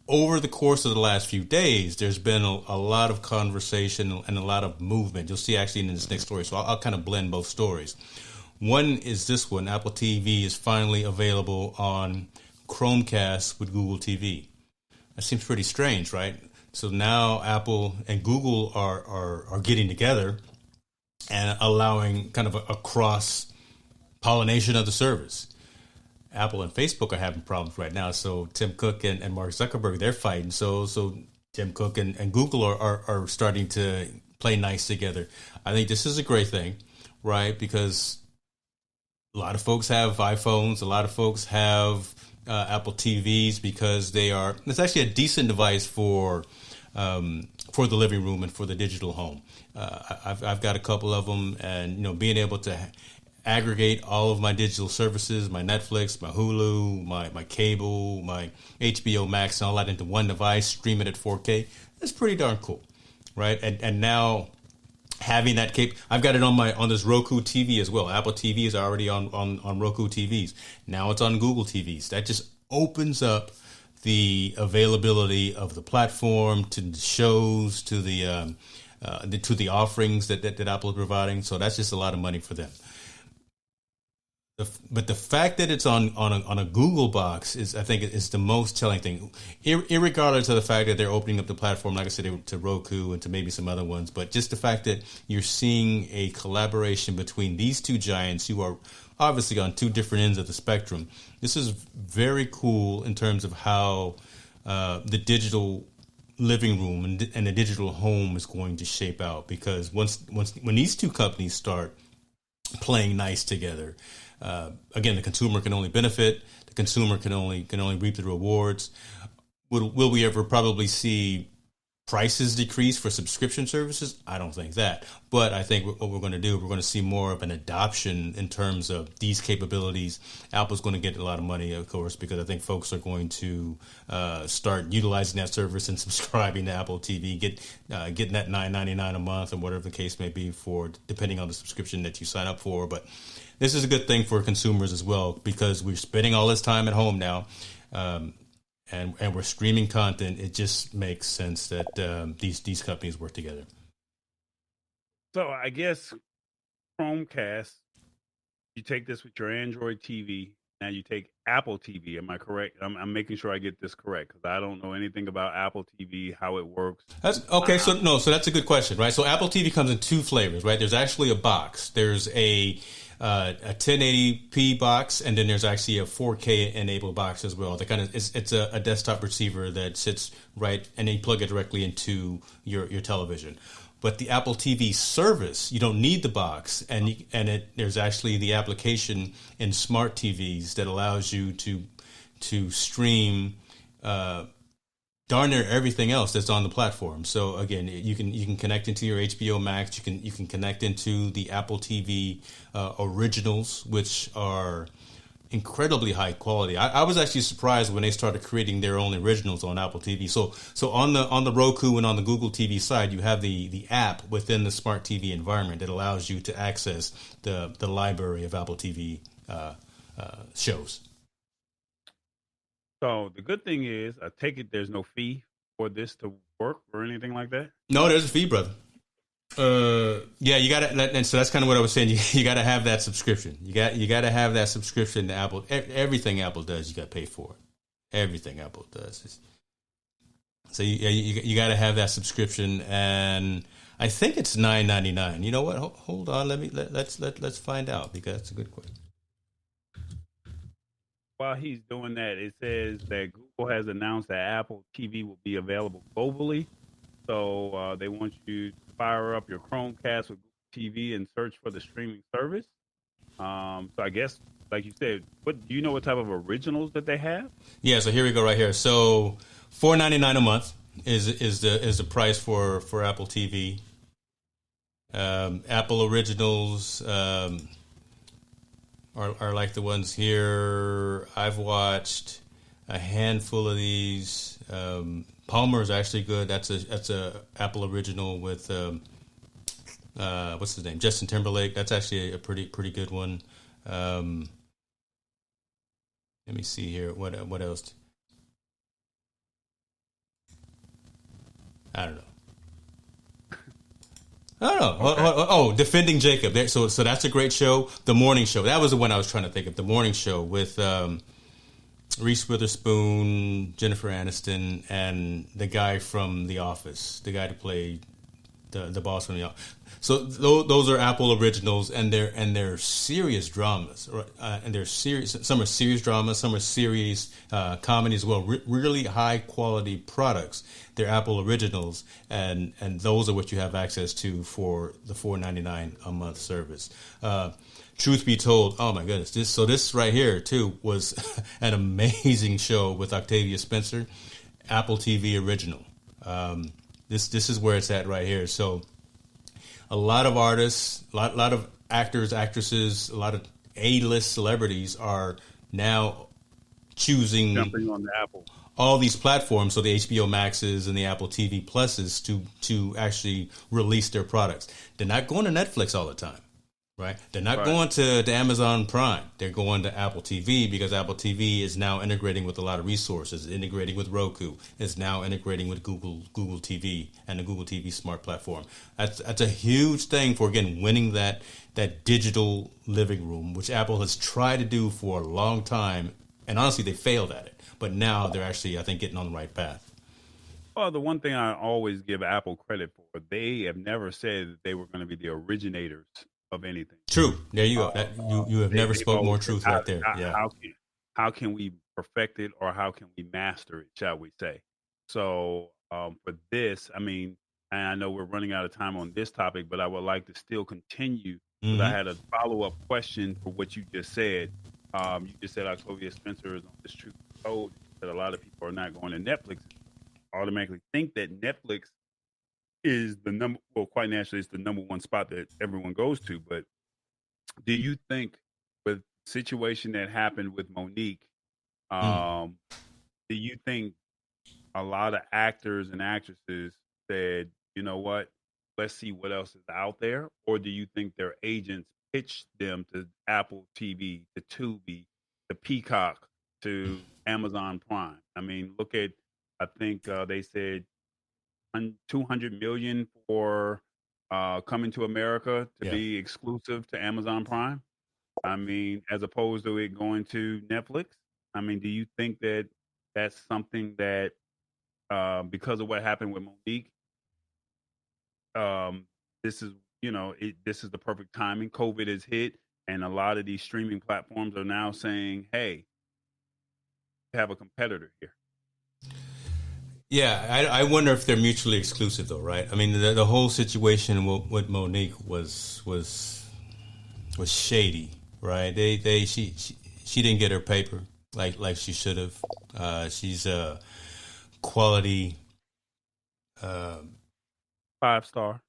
over the course of the last few days, there's been a lot of conversation and a lot of movement. You'll see actually in this next story. So I'll kind of blend both stories. One is this one. Apple TV is finally available on Chromecast with Google TV. That seems pretty strange, right? So now Apple and Google are getting together and allowing kind of a cross pollination of the service. Apple and Facebook are having problems right now. So Tim Cook and Mark Zuckerberg, they're fighting. So Tim Cook and Google are starting to play nice together. I think this is a great thing, right? Because a lot of folks have iPhones. A lot of folks have Apple TVs because it's actually a decent device for the living room and for the digital home. I've got a couple of them, and being able to aggregate all of my digital services, my Netflix, my Hulu, my cable, my HBO Max, and all that into one device, stream it at 4K. That's pretty darn cool, right? And now having that I've got it on this Roku TV as well. Apple TV is already on Roku TVs. Now it's on Google TVs. That just opens up the availability of the platform to the shows, to the offerings that Apple is providing. So that's just a lot of money for them. But the fact that it's on a Google box I think is the most telling thing, irregardless of the fact that they're opening up the platform, like I said, to Roku and to maybe some other ones. But just the fact that you're seeing a collaboration between these two giants who are obviously on two different ends of the spectrum. This is very cool in terms of how the digital living room and the digital home is going to shape out. Because when these two companies start playing nice together, again, the consumer can only benefit. The consumer can only reap the rewards. Will we ever probably see prices decrease for subscription services? I don't think that. But I think what we're going to do, we're going to see more of an adoption in terms of these capabilities. Apple's going to get a lot of money, of course, because I think folks are going to start utilizing that service and subscribing to Apple TV, getting that $9.99 a month or whatever the case may be depending on the subscription that you sign up for. But this is a good thing for consumers as well, because we're spending all this time at home now, and we're streaming content. It just makes sense that these companies work together. So I guess Chromecast, you take this with your Android TV. Now you take Apple TV. Am I correct? I'm making sure I get this correct, because I don't know anything about Apple TV, how it works. That's okay. So that's a good question, right? So Apple TV comes in two flavors, right? There's actually a box. There's a 1080p box, and then there's actually a 4K enabled box as well. It's a desktop receiver that sits right, and then you plug it directly into your television. But the Apple TV service, you don't need the box, there's actually the application in smart TVs that allows you to stream darn near everything else that's on the platform. So again, you can connect into your HBO Max. You can connect into the Apple TV originals, which are incredibly high quality. I was actually surprised when they started creating their own originals on Apple TV. So on the Roku and on the Google TV side, you have the app within the smart TV environment that allows you to access the library of Apple TV shows. So the good thing is, I take it there's no fee for this to work or anything like that? No, there's a fee, brother. Yeah, you gotta, and so that's kind of what I was saying. You gotta have that subscription. You gotta have that subscription to Apple. Everything Apple does, you gotta pay for. Everything Apple does. So you gotta have that subscription, and I think it's $9.99. You know what? Hold on. Let's find out, because that's a good question. While he's doing that, it says that Google has announced that Apple TV will be available globally. So they want you to fire up your Chromecast with Google TV and search for the streaming service. So I guess, like you said, do you know what type of originals that they have? Yeah, so here we go right here. So $4.99 a month is the price for Apple TV. Apple originals are like the ones here I've watched. a handful of these. Palmer is actually good. That's a Apple original with what's his name, Justin Timberlake. That's actually a pretty good one. Let me see here. What else? I don't know. I don't know. Okay. Defending Jacob. So that's a great show. The Morning Show. That was the one I was trying to think of. The Morning Show with Reese Witherspoon, Jennifer Aniston, and the guy from The Office, the guy to play the boss from The Office. So those are Apple originals, and they're serious dramas, and they're serious. Some are serious dramas, some are serious comedy as well. Really high quality products. They're Apple originals, and those are what you have access to for the $4.99 a month service. Truth be told, oh my goodness, this right here too was an amazing show with Octavia Spencer, Apple TV original. This is where it's at right here. So a lot of artists, a lot of actors, actresses, a lot of A-list celebrities are now choosing Jumping on the Apple. all these platforms, so the HBO Maxes and the Apple TV Pluses, to actually release their products. They're not going to Netflix all the time. Right, they're not going to Amazon Prime. They're going to Apple TV because Apple TV is now integrating with a lot of resources, integrating with Roku. It's now integrating with Google TV and the Google TV Smart Platform. That's a huge thing for, again, winning that digital living room, which Apple has tried to do for a long time, and honestly, they failed at it. But now they're actually, I think, getting on the right path. Well, the one thing I always give Apple credit for, they have never said that they were going to be the originators of anything. True. There you go. You have never spoke more truth right there. Yeah. How can we perfect it, or how can we master it, shall we say? So for this, I mean, and I know we're running out of time on this topic, but I would like to still continue because I had a follow-up question for what you just said. You just said Octavia Spencer is on this truth code, that a lot of people are not going to Netflix. Automatically think that Netflix is the number, well, quite naturally, it's the number one spot that everyone goes to. But do you think, with the situation that happened with Monique, do you think a lot of actors and actresses said, you know what, let's see what else is out there? Or do you think their agents pitched them to Apple TV, to Tubi, to Peacock, to Amazon Prime? I mean, look at, I think they said $200 million for Coming to America to be exclusive to Amazon Prime. I mean, as opposed to it going to Netflix. I mean, do you think that that's something that because of what happened with Monique, this is, this is the perfect timing. COVID has hit, and a lot of these streaming platforms are now saying, hey, we have a competitor here. Yeah, I wonder if they're mutually exclusive, though, right? I mean, the whole situation with Monique was shady, right? She didn't get her paper like she should have. She's a quality 5-star,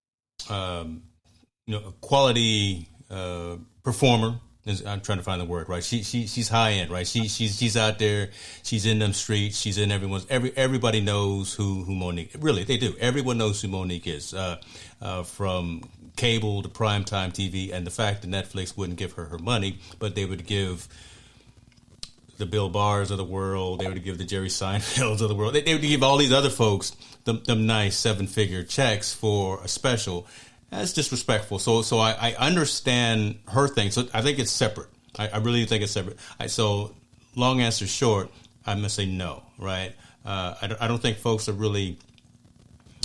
quality performer. I'm trying to find the word, right? She's high end, right? She's out there. She's in them streets. She's in everybody knows who Monique. Really, they do. Everyone knows who Monique is, from cable to primetime TV. And the fact that Netflix wouldn't give her money, but they would give the Bill Barrs of the world, they would give the Jerry Seinfelds of the world, they would give all these other folks them nice 7-figure checks for a special. That's disrespectful. So I understand her thing. So I think it's separate. I really think it's separate. So long answer short, I'm going to say no, right? I don't think folks are really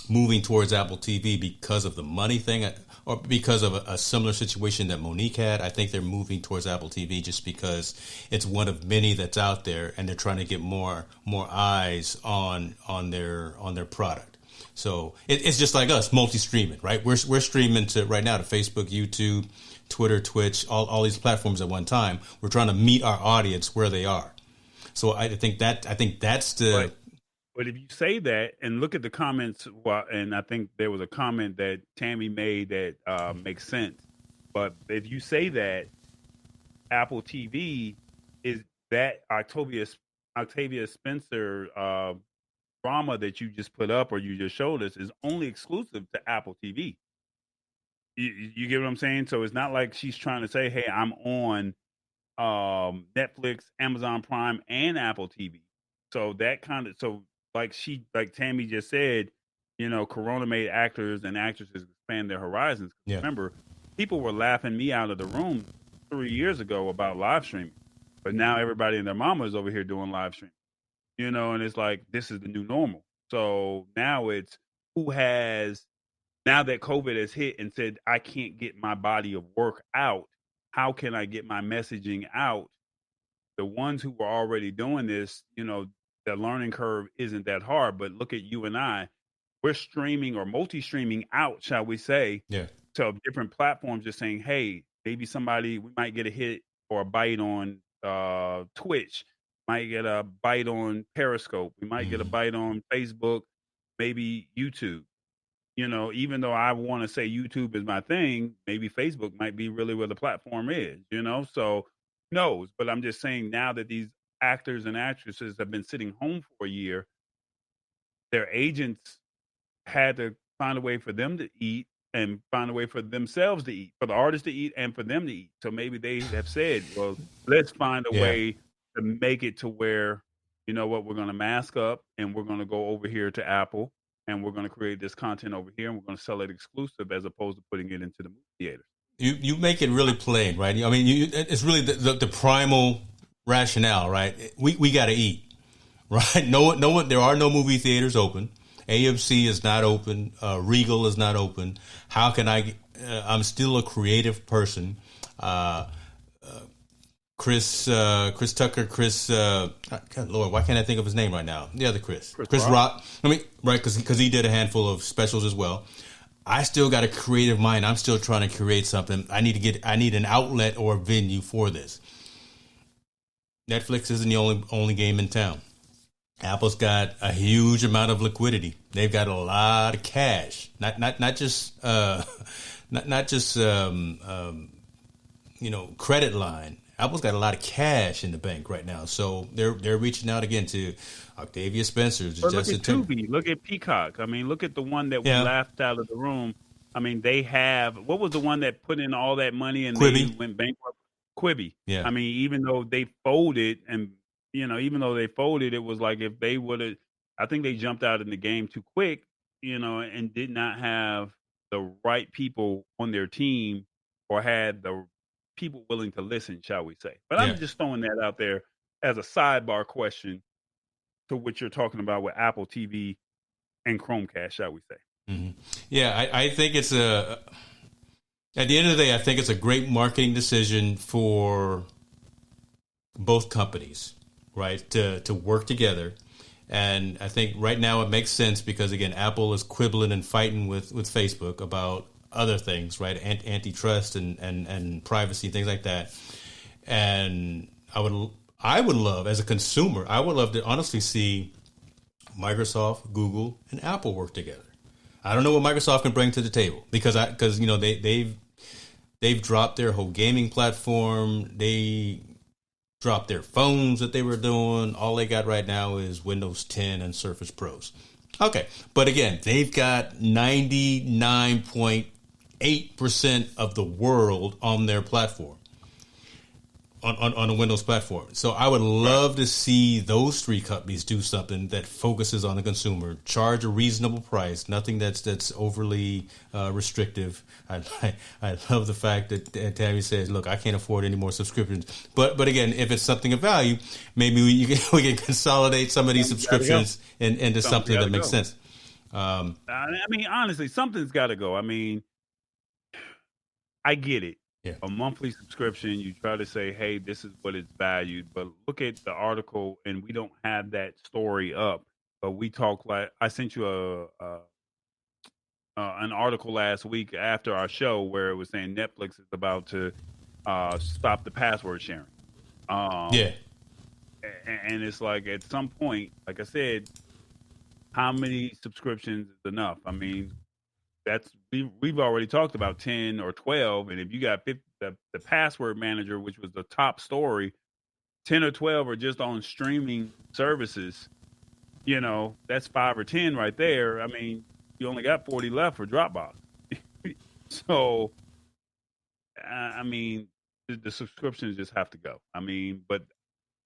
moving towards Apple TV because of the money thing or because of a similar situation that Monique had. I think they're moving towards Apple TV just because it's one of many that's out there, and they're trying to get more eyes on their product. So it's just like us, multi-streaming, right? We're streaming right now to Facebook, YouTube, Twitter, Twitch, all these platforms at one time. We're trying to meet our audience where they are. So I think that's the. But if you say that and look at the comments, and I think there was a comment that Tammy made that makes sense. But if you say that Apple TV is that Octavia Octavia Spencer drama that you just put up or you just showed us is only exclusive to Apple TV. You get what I'm saying? So it's not like she's trying to say, "Hey, I'm on Netflix, Amazon Prime, and Apple TV." So that kind of like Tammy just said, Corona made actors and actresses expand their horizons. Yeah. Remember, people were laughing me out of the room 3 years ago about live streaming, but now everybody and their mama is over here doing live streaming. And it's like this is the new normal. So now it's who has now that COVID has hit and said I can't get my body of work out. How can I get my messaging out? The ones who were already doing this, the learning curve isn't that hard. But look at you and I, we're streaming or multi-streaming out, shall we say, Yeah. to different platforms, just saying, hey, maybe we might get a hit or a bite on Twitch, might get a bite on Periscope, we might get a bite on Facebook, maybe YouTube. Even though I want to say YouTube is my thing, maybe Facebook might be really where the platform is, so who knows? But I'm just saying now that these actors and actresses have been sitting home for a year, their agents had to find a way for them to eat and find a way for themselves to eat, for the artists to eat and for them to eat. So maybe they have said, well, let's find a way to make it to where, you know what, we're going to mask up and we're going to go over here to Apple and we're going to create this content over here and we're going to sell it exclusive as opposed to putting it into the movie theater. You make it really plain, right? I mean, it's really the primal rationale, right? We got to eat, right? No, there are no movie theaters open. AMC is not open. Regal is not open. How can I? I'm still a creative person. Chris Tucker, God, Lord, why can't I think of his name right now? The other Chris Rock. I mean, right? Because he did a handful of specials as well. I still got a creative mind. I'm still trying to create something. I need an outlet or a venue for this. Netflix isn't the only game in town. Apple's got a huge amount of liquidity. They've got a lot of cash. Not just credit line. Apple's got a lot of cash in the bank right now, so they're reaching out again to Octavia Spencer. Look at Tubi. Look at Peacock. I mean, look at the one that we laughed out of the room. I mean, they have what was the one that put in all that money and Quibi. they went bankrupt? Quibi. Yeah. I mean, even though they folded, it was like if they would have, I think they jumped out in the game too quick, and did not have the right people on their team or had the people willing to listen, shall we say. But I'm just throwing that out there as a sidebar question to what you're talking about with Apple TV and Chromecast, shall we say. Mm-hmm. Yeah, I think it's at the end of the day, I think it's a great marketing decision for both companies, right, to work together. And I think right now it makes sense because, again, Apple is quibbling and fighting with Facebook about other things, right? Antitrust and privacy, things like that. And I would love, as a consumer, I would love to honestly see Microsoft, Google, and Apple work together. I don't know what Microsoft can bring to the table because they've dropped their whole gaming platform. They dropped their phones that they were doing. All they got right now is Windows 10 and Surface Pros. Okay, but again, they've got 99.8% of the world on their platform, on a Windows platform. So I would love to see those three companies do something that focuses on the consumer, charge a reasonable price, nothing that's overly restrictive. I love the fact that Tammy says, "Look, I can't afford any more subscriptions." But again, if it's something of value, maybe we can consolidate some of these subscriptions into something that makes sense. I mean, honestly, something's got to go. I mean, I get it. Yeah. A monthly subscription, you try to say, hey, this is what it's valued. But look at the article, and we don't have that story up. But we talk like I sent you an article last week after our show where it was saying Netflix is about to stop the password sharing. And it's like at some point, like I said, how many subscriptions is enough? I mean, we've already talked about 10 or 12, and if you got the password manager, which was the top story, 10 or 12 are just on streaming services, that's 5 or 10 right there. I mean, you only got 40 left for Dropbox. So, I mean, the subscriptions just have to go. I mean, but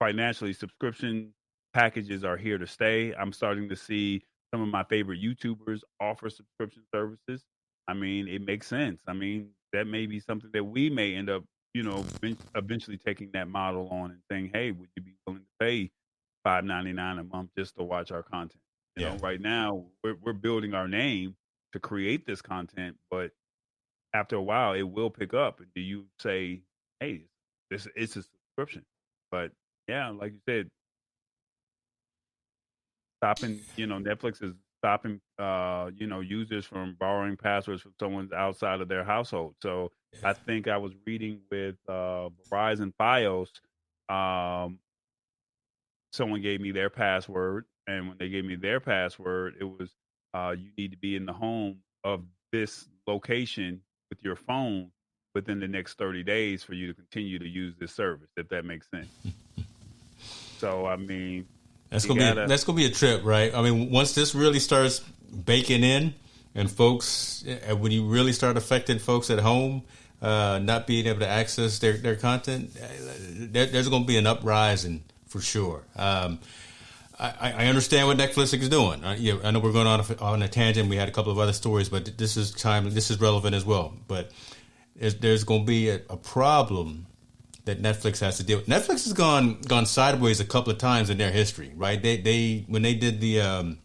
financially, subscription packages are here to stay. I'm starting to see some of my favorite YouTubers offer subscription services. I mean, it makes sense. I mean, that may be something that we may end up, eventually taking that model on and saying, "Hey, would you be willing to pay $5.99 a month just to watch our content?" Yeah. Right now we're building our name to create this content, but after a while it will pick up. And do you say, "Hey, this it's a subscription?" But yeah, like you said, stopping, Netflix is stopping, users from borrowing passwords from someone's outside of their household. So I think I was reading with Verizon FiOS. Someone gave me their password, and when they gave me their password, it was you need to be in the home of this location with your phone within the next 30 days for you to continue to use this service, if that makes sense. So I mean, that's gonna be a trip, right? I mean, once this really starts baking in, and folks, when you really start affecting folks at home, not being able to access their content, there's going to be an uprising for sure. I understand what Netflix is doing. I know we're going on a tangent. We had a couple of other stories, but this is relevant as well. But there's going to be a problem that Netflix has to deal with. Netflix has gone sideways a couple of times in their history, right? They when they did the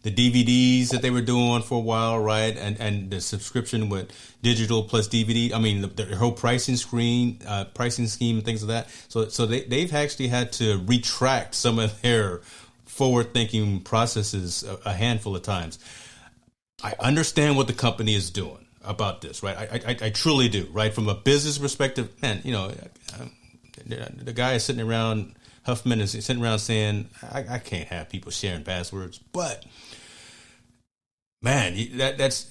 DVDs that they were doing for a while, right? And the subscription with digital plus DVD. I mean, the whole pricing scheme and things of that. So they've actually had to retract some of their forward-thinking processes a handful of times. I understand what the company is doing about this, right? I truly do, right? From a business perspective, man, the guy is sitting around, Huffman is sitting around saying, I can't have people sharing passwords, but man, that's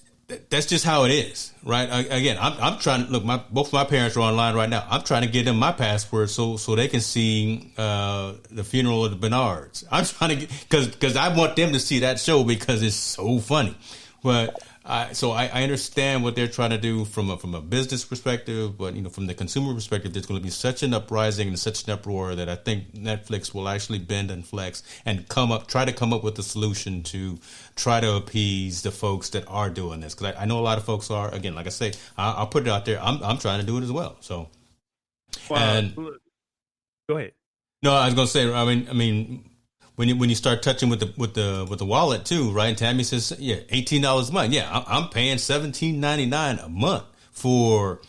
just how it is, right? Again, I'm trying to look. Both my parents are online right now. I'm trying to get them my password so they can see the funeral of the Bernards. I'm trying to because I want them to see that show because it's so funny. But I understand what they're trying to do from a business perspective, but from the consumer perspective, there's going to be such an uprising and such an uproar that I think Netflix will actually bend and flex and try to come up with a solution to try to appease the folks that are doing this. Because I know a lot of folks are. Again, like I say, I'll put it out there. I'm trying to do it as well. So, go ahead. No, I was going to say. I mean. When you start touching with the wallet too, right? And Tammy says, yeah, $18 a month. Yeah, I'm paying $17.99 a month for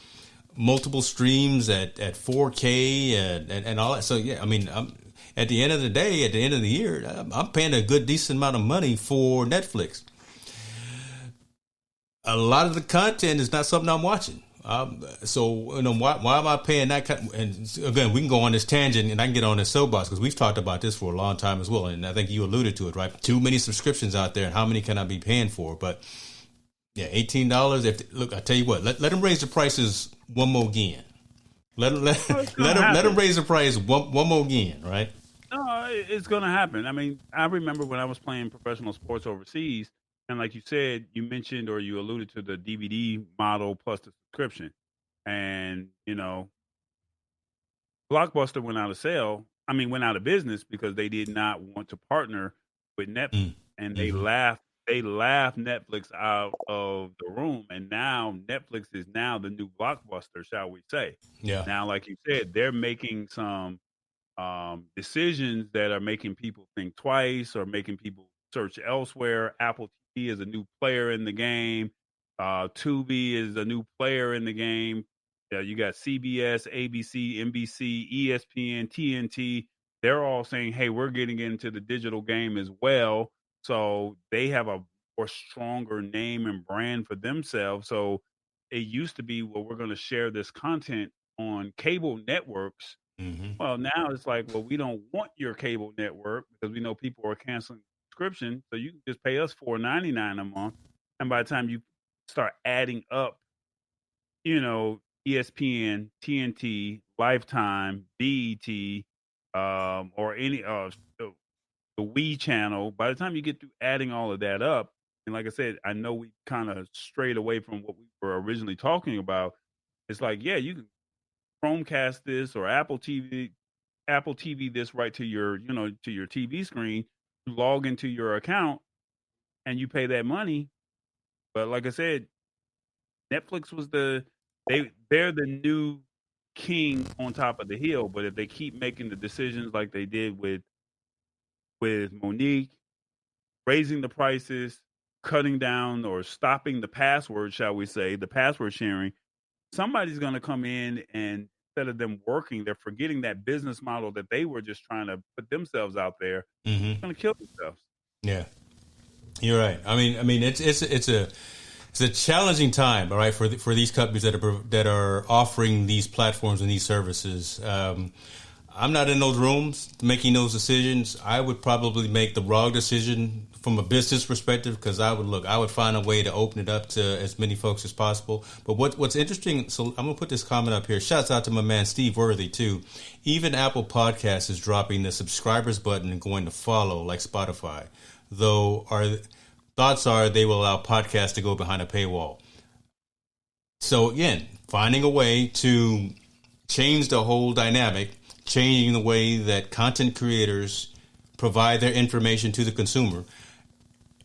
multiple streams at 4K and all that. So yeah, I mean, at the end of the day, at the end of the year, I'm paying a good decent amount of money for Netflix. A lot of the content is not something I'm watching. So why am I paying that? And again, we can go on this tangent, and I can get on this soapbox because we've talked about this for a long time as well. And I think you alluded to it, right? Too many subscriptions out there, and how many can I be paying for? But yeah, $18. Look, I tell you what, let them raise the prices one more again. Let them raise the price one more again, right? No, it's going to happen. I mean, I remember when I was playing professional sports overseas. And like you said, you mentioned or you alluded to the DVD model plus the subscription. And, Blockbuster went out of business because they did not want to partner with Netflix. And they laughed Netflix out of the room. And now Netflix is now the new Blockbuster, shall we say. Yeah. Now, like you said, they're making some decisions that are making people think twice or making people search elsewhere. Apple TV is a new player in the game. Tubi is a new player in the game. You got CBS, ABC, NBC, ESPN, TNT. They're all saying, hey, we're getting into the digital game as well. So they have a more stronger name and brand for themselves. So it used to be, well, we're going to share this content on cable networks. Mm-hmm. Well, now it's like, well, we don't want your cable network because we know people are canceling subscription, so you can just pay us $4.99 a month. And by the time you start adding up, ESPN, TNT, Lifetime, BET, or any the Wii channel. By the time you get through adding all of that up, and like I said, I know we kind of strayed away from what we were originally talking about. It's like, yeah, you can Chromecast this or Apple TV this right to your, to your TV screen. You log into your account and you pay that money. But like I said, Netflix was they're the new king on top of the hill. But if they keep making the decisions like they did with Monique, raising the prices, cutting down or stopping the password, shall we say, the password sharing, somebody's going to come in and instead of them working, they're forgetting that business model that they were just trying to put themselves out there. Mm-hmm. They're going to kill themselves. Yeah, you're right. I mean, it's a challenging time, all right, for these companies that are offering these platforms and these services. I'm not in those rooms making those decisions. I would probably make the wrong decision from a business perspective because I would find a way to open it up to as many folks as possible. But what's interesting, so I'm going to put this comment up here. Shouts out to my man Steve Worthy, too. Even Apple Podcasts is dropping the subscribers button and going to follow like Spotify, though our thoughts are they will allow podcasts to go behind a paywall. So, again, finding a way to change the whole dynamic, changing the way that content creators provide their information to the consumer.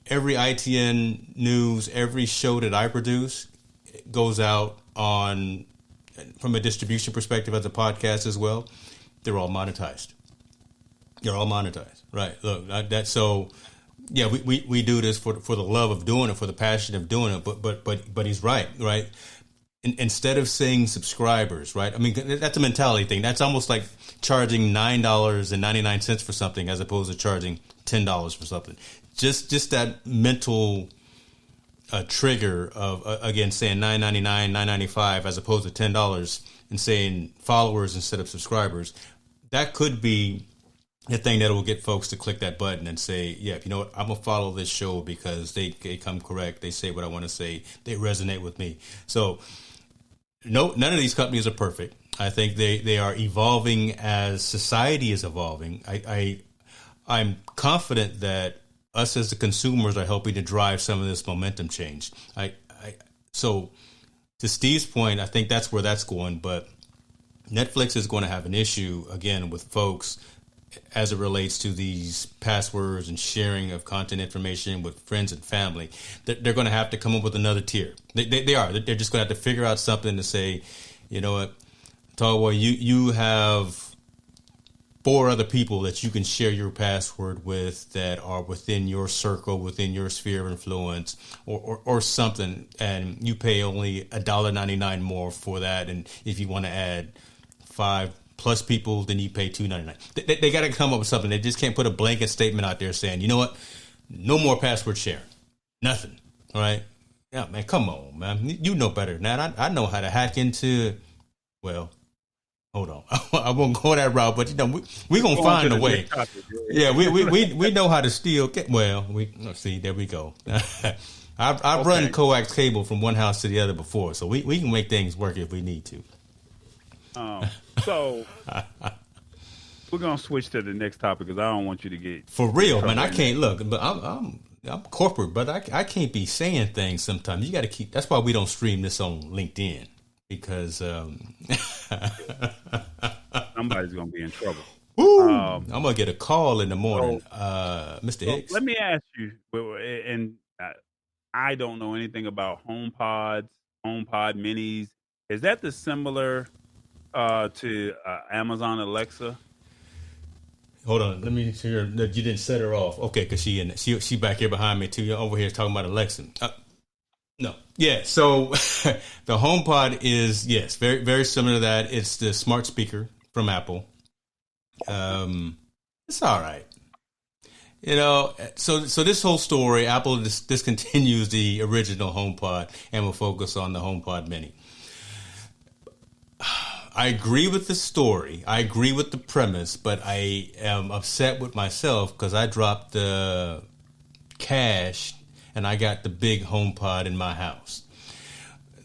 Every ITN news, every show that I produce goes out on, from a distribution perspective as a podcast as well. They're all monetized. Right. Look, so yeah, we do this for the love of doing it, for the passion of doing it. But he's right. Instead of saying subscribers, right? I mean, that's a mentality thing. That's almost like charging $9.99 for something as opposed to charging $10 for something. Just that mental trigger of again saying $9.99, $9.95 as opposed to $10 and saying followers instead of subscribers. That could be the thing that will get folks to click that button and say, yeah, you know what, I'm gonna follow this show because they come correct. They say what I want to say. They resonate with me. So no, none of these companies are perfect. I think they are evolving as society is evolving. I'm confident that us as the consumers are helping to drive some of this momentum change. So to Steve's point, I think that's where that's going. But Netflix is going to have an issue again with folks as it relates to these passwords and sharing of content information with friends and family. They're going to have to come up with another tier. They are. They're just going to have to figure out something to say, you know what, Tallboy, you have 4 other people that you can share your password with that are within your circle, within your sphere of influence, or something, and you pay only $1.99 more for that. And if you want to add 5 plus people, then you pay $2.99. They got to come up with something. They just can't put a blanket statement out there saying, you know what, no more password sharing, nothing. All right, yeah, man, come on, man, you know better than that. I know how to hack into. Well, hold on, I won't go that route, but you know we gonna find a way. Yeah, we know how to steal. Well, let's see. There we go. I've run coax cable from one house to the other before, so we can make things work if we need to. So we're gonna switch to the next topic because I don't want you to get for real, man. I can't look, but I'm corporate, but I can't be saying things sometimes. You got to keep. That's why we don't stream this on LinkedIn because somebody's gonna be in trouble. I'm gonna get a call in the morning, Mr. Hicks. Let me ask you, and I don't know anything about HomePod Minis. Is that the similar to Amazon Alexa? Hold on, let me make sure that you didn't set her off. Okay, because she back here behind me too. You're over here talking about Alexa. No, yeah. So the HomePod is very very similar to that. It's the smart speaker from Apple. It's all right. You know, so this whole story, Apple discontinues the original HomePod and will focus on the HomePod Mini. I agree with the story. I agree with the premise, but I am upset with myself because I dropped the cash and I got the big HomePod in my house.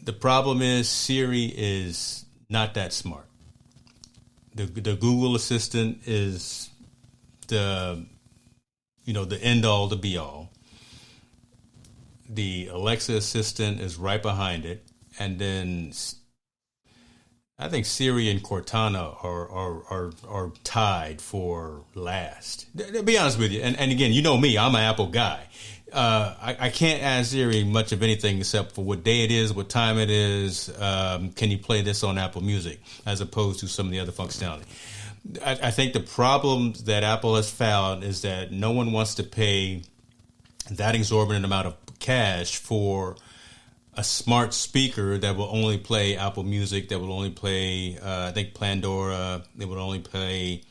The problem is Siri is not that smart. The Google Assistant is the end all, the be all. The Alexa Assistant is right behind it, and then I think Siri and Cortana are tied for last. To be honest with you, and again, you know me, I'm an Apple guy. I can't ask Siri much of anything except for what day it is, what time it is. Can you play this on Apple Music, as opposed to some of the other functionality. I think the problem that Apple has found is that no one wants to pay that exorbitant amount of cash for a smart speaker that will only play Apple Music, that will only play, I think, Pandora. It would only play.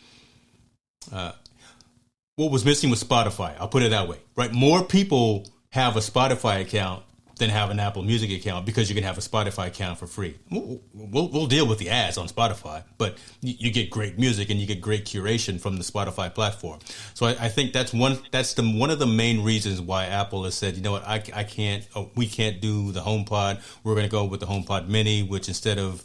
What was missing was Spotify. I'll put it that way, right? More people have a Spotify account than have an Apple Music account because you can have a Spotify account for free. We'll deal with the ads on Spotify, but you get great music and you get great curation from the Spotify platform. So I think that's one of the main reasons why Apple has said, you know what, we can't do the HomePod. We're going to go with the HomePod Mini, which instead of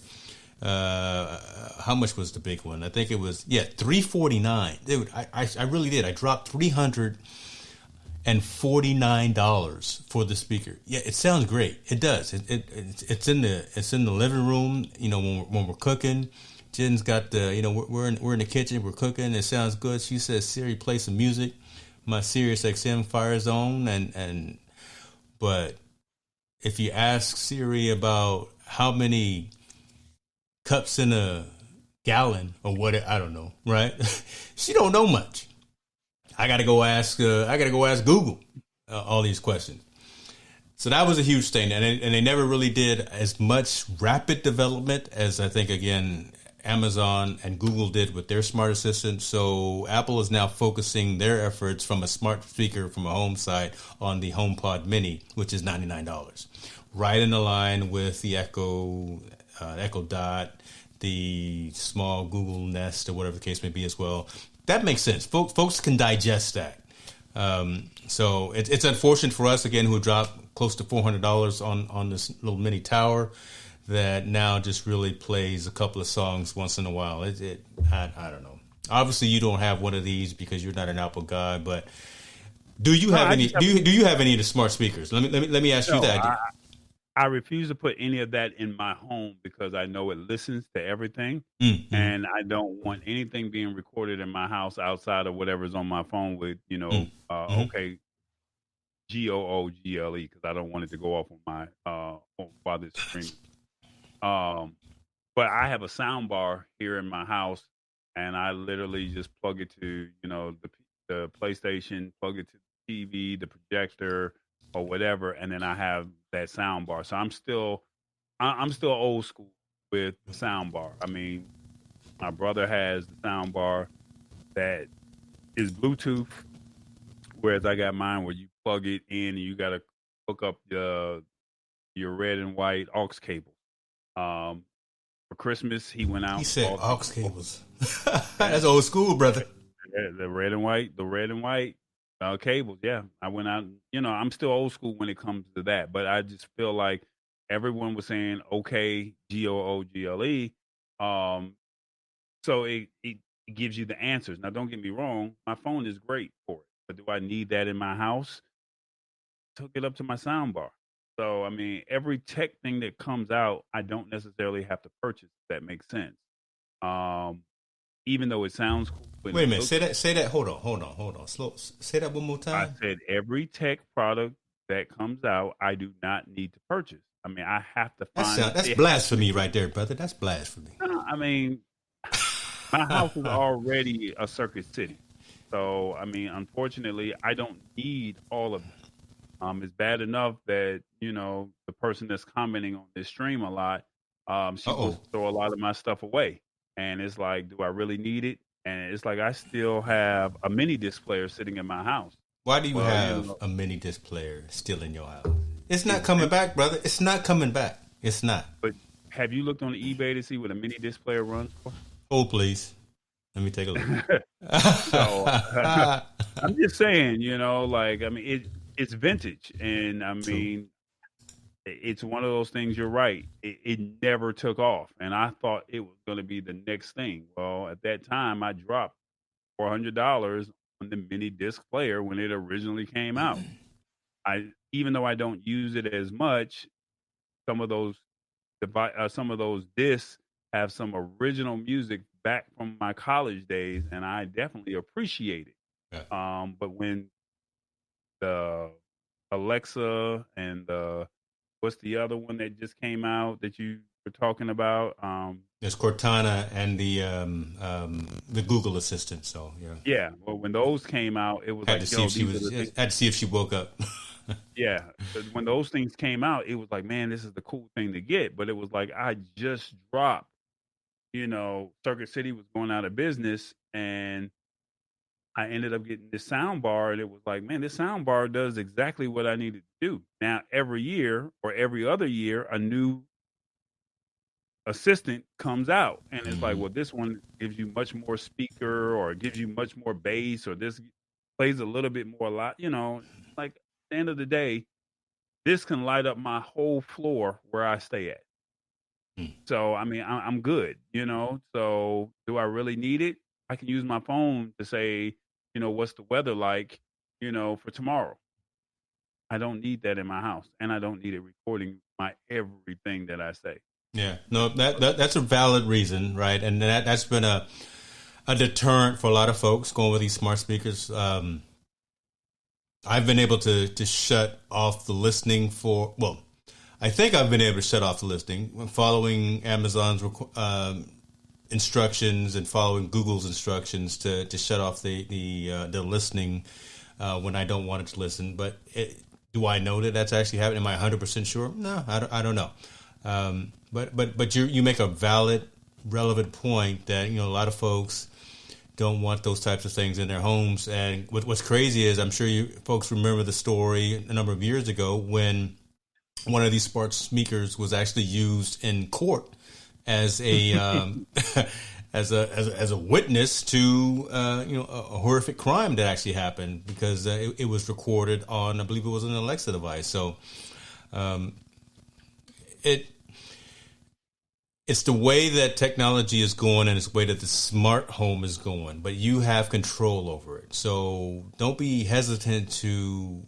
how much was the big one? I think it was $349. Dude, I really did. I dropped $349 for the speaker. Yeah, it sounds great. It does. It's in the living room. You know, when we're cooking, Jen's got the, we're in the kitchen, we're cooking. It sounds good. She says, Siri, play some music. My Sirius XM fires on, but if you ask Siri about how many cups in a gallon or what, I don't know, right? She don't know much. I gotta go ask Google all these questions. So that was a huge thing, and they never really did as much rapid development as I think, again, Amazon and Google did with their smart assistant. So Apple is now focusing their efforts from a smart speaker from a home side on the HomePod Mini, which is $99, right in the line with the Echo Dot, the small Google Nest, or whatever the case may be as well. That makes sense. Folks can digest that. So it's unfortunate for us, again, who dropped close to $400 on this little mini tower that now just really plays a couple of songs once in a while. I don't know. Obviously, you don't have one of these because you're not an Apple guy, but do you have any? Do you have any of the smart speakers? Let me ask you that. I refuse to put any of that in my home because I know it listens to everything, and I don't want anything being recorded in my house outside of whatever's on my phone with, okay, GOOGLE, because I don't want it to go off on my while it's streaming. But I have a sound bar here in my house, and I literally just plug it to, the PlayStation, plug it to the TV, the projector, or whatever, and then I have that sound bar. So I'm still old school with the sound bar. I mean, my brother has the sound bar that is Bluetooth, whereas I got mine where you plug it in and you got to hook up your red and white aux cable. For Christmas, he went out. He said aux cables. That's old school, brother. The red and white cables. Yeah, I went out. I'm still old school when it comes to that, but I just feel like everyone was saying, okay, GOOGLE. So it gives you the answers. Now, don't get me wrong. My phone is great for it, but do I need that in my house? Took it up to my sound bar. So, I mean, every tech thing that comes out, I don't necessarily have to purchase, if that makes sense. Even though it sounds cool. Wait a minute. Say that. Hold on. Slow. Say that one more time. I said every tech product that comes out, I do not need to purchase. I mean, I have to find. That's blasphemy right there, brother. That's blasphemy. I mean, my house is already a circuit city. So, I mean, unfortunately, I don't need all of it. It's bad enough that, the person that's commenting on this stream a lot, she will throw a lot of my stuff away. And it's like, do I really need it? And it's like, I still have a mini disc player sitting in my house. Why do you have a mini disc player still in your house? It's not coming back, brother. It's not coming back. It's not. But have you looked on eBay to see what a mini disc player runs for? Oh, please. Let me take a look. So I'm just saying, it's vintage. And I mean, it's one of those things. You're right. It never took off, and I thought it was going to be the next thing. Well, at that time, I dropped $400 on the mini disc player when it originally came out. I Even though I don't use it as much, some of those some of those discs have some original music back from my college days, and I definitely appreciate it. Yeah. But when the Alexa and the what's the other one that just came out that you were talking about? There's Cortana and the Google Assistant. So yeah, Yeah. Well, when those came out, it was had like, to see if she these are was the things. had to see if she woke up. Yeah. But when those things came out, it was like, man, this is the cool thing to get. But it was like I just dropped. Circuit City was going out of business, and I ended up getting this sound bar, and it was like, man, this sound bar does exactly what I needed to do. Now, every year or every other year, a new assistant comes out, and it's like, Hmm. well, this one gives you much more speaker, or gives you much more bass, or this plays a little bit more like at the end of the day, this can light up my whole floor where I stay at. So I mean, I'm good. So do I really need it? I can use my phone to say, what's the weather like, for tomorrow. I don't need that in my house, and I don't need it recording my everything that I say. Yeah, no, that's a valid reason, right? And that's been a deterrent for a lot of folks going with these smart speakers. I've been able to shut off the listening for, well, I think I've been able to shut off the listening when following Amazon's instructions and following Google's instructions to shut off the listening when I don't want it to listen. But do I know that that's actually happening? Am I 100% sure? No, I don't know. But you make a valid, relevant point that a lot of folks don't want those types of things in their homes. And what's crazy is I'm sure you folks remember the story a number of years ago when one of these smart speakers was actually used in court as a as a witness to a horrific crime that actually happened because it was recorded on, I believe it was an Alexa device. So it's the way that technology is going and it's the way that the smart home is going, but you have control over it. So don't be hesitant to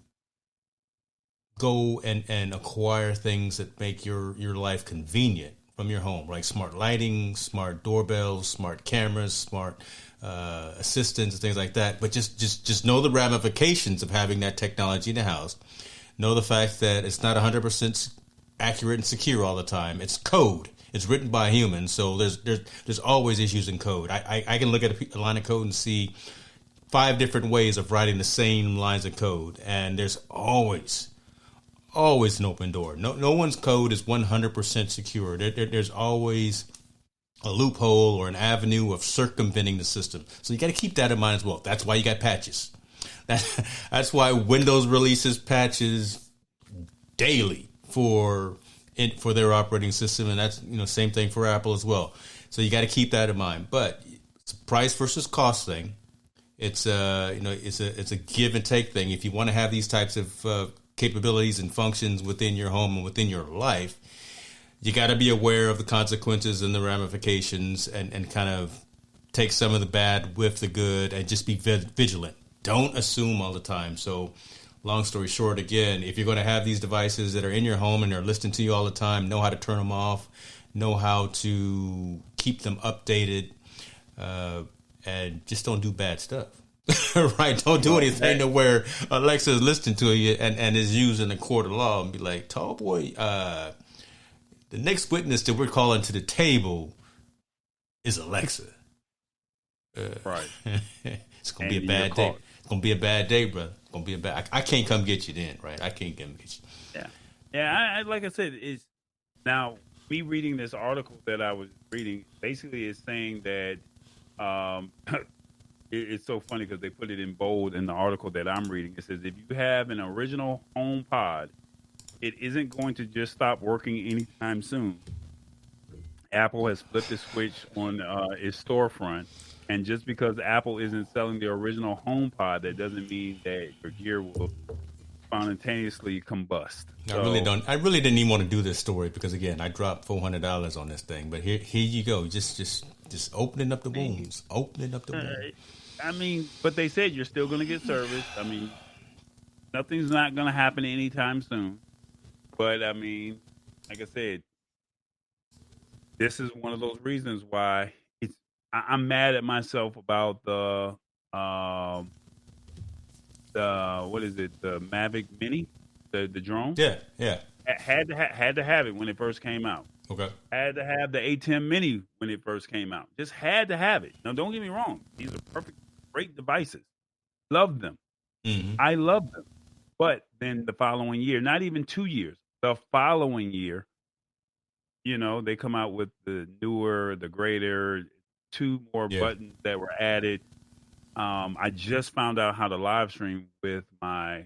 go and acquire things that make your life convenient from your home, like smart lighting, smart doorbells, smart cameras, smart assistants, and things like that. But just know the ramifications of having that technology in the house. Know the fact that it's not 100% accurate and secure all the time. It's code. It's written by humans, so there's always issues in code. I can look at a line of code and see 5 different ways of writing the same lines of code, and there's always an open door. No one's code is 100% secure. There's always a loophole or an avenue of circumventing the system. So you got to keep that in mind as well. That's why you got patches. That's why Windows releases patches daily for their operating system, and that's same thing for Apple as well. So you got to keep that in mind. But it's a price versus cost thing. It's it's a give and take thing. If you want to have these types of capabilities and functions within your home and within your life, you got to be aware of the consequences and the ramifications, and kind of take some of the bad with the good, and just be vigilant. Don't assume all the time. So long story short, again, if you're going to have these devices that are in your home and they're listening to you all the time, know how to turn them off, know how to keep them updated, and just don't do bad stuff. Right? Don't do anything to where Alexa is listening to you and is used in a court of law and be like, tall boy, the next witness that we're calling to the table is Alexa. Right. It's going to be a bad day. It's going to be a bad day, brother. It's going to be a bad. I can't come get you then, right? I can't come get you. Yeah. Yeah. I like I said, is now me reading this article that I was reading. Basically, it's saying that it's so funny because they put it in bold in the article that I'm reading. It says if you have an original home pod, it isn't going to just stop working anytime soon. Apple has flipped the switch on its storefront. And just because Apple isn't selling the original HomePod, that doesn't mean that your gear will spontaneously combust. I really don't. I really didn't even want to do this story because again, I dropped $400 on this thing. But here you go. Just opening up the wounds. Opening up the wounds. I mean, but they said you're still going to get service. I mean, nothing's not going to happen anytime soon. But I mean, like I said, this is one of those reasons why I'm mad at myself about the what is it? The Mavic Mini, the drone. Yeah. Had to have it when it first came out. Okay. Had to have the A10 Mini when it first came out. Just had to have it. Now, don't get me wrong; these are perfect, great devices. Love them. Mm-hmm. I love them. But then the following year, not even 2 years, the following year, they come out with the newer, the greater, 2 more buttons that were added. I just found out how to live stream with my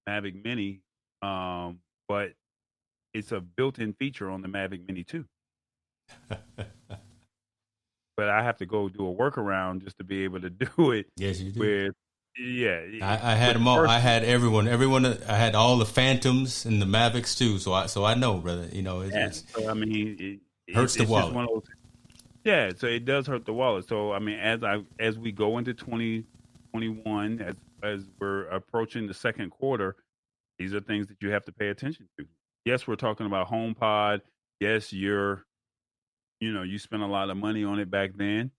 Mavic Mini, but it's a built-in feature on the Mavic Mini too. But I have to go do a workaround just to be able to do it. Yes, you do. With I had them all. I had everyone. I had all the Phantoms and the Mavics too. So I know, brother. It's so I mean, it hurts the wallet. Just one of those, yeah, so it does hurt the wallet. So I mean, as we go into 2021, as we're approaching the second quarter, these are things that you have to pay attention to. Yes, we're talking about HomePod. Yes, you spent a lot of money on it back then,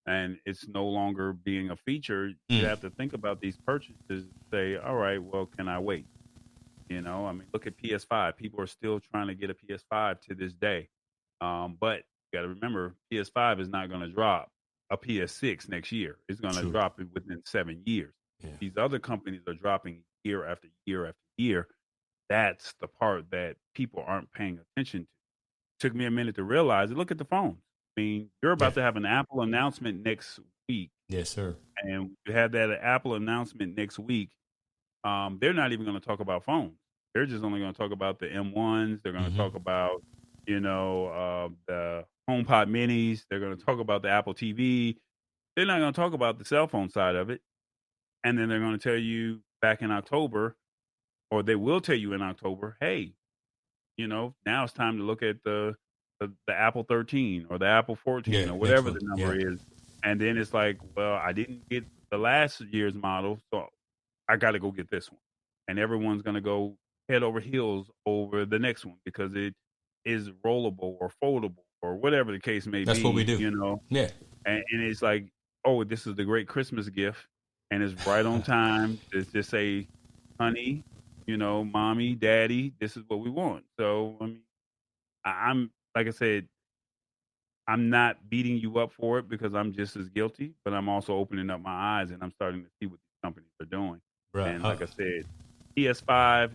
and it's no longer being a feature. You have to think about these purchases and say, all right, well, can I wait? I mean, look at PS5. People are still trying to get a PS5 to this day. But you got to remember, PS5 is not going to drop a PS6 next year. It's going to drop it within 7 years. Yeah. These other companies are dropping year after year after year. That's the part that people aren't paying attention to. Took me a minute to realize it. Look at the phones. I mean, you're about to have an Apple announcement next week. Yes, sir. And you have that Apple announcement next week. They're not even going to talk about phones. They're just only going to talk about the M1s. They're going to talk about, the HomePod minis. They're going to talk about the Apple TV. They're not going to talk about the cell phone side of it. And then they're going to tell you back in October, or they will tell you in October, hey, now it's time to look at the Apple 13 or the Apple 14 or whatever the number is. And then it's like, well, I didn't get the last year's model, so I got to go get this one. And everyone's going to go head over heels over the next one because it is rollable or foldable or whatever the case may be. That's what we do. Yeah. And it's like, oh, this is the great Christmas gift. And it's right on time to just say, honey, mommy, daddy, this is what we want. So, I mean, I'm, like I said, I'm not beating you up for it because I'm just as guilty, but I'm also opening up my eyes and I'm starting to see what these companies are doing. Right. And like I said, PS5,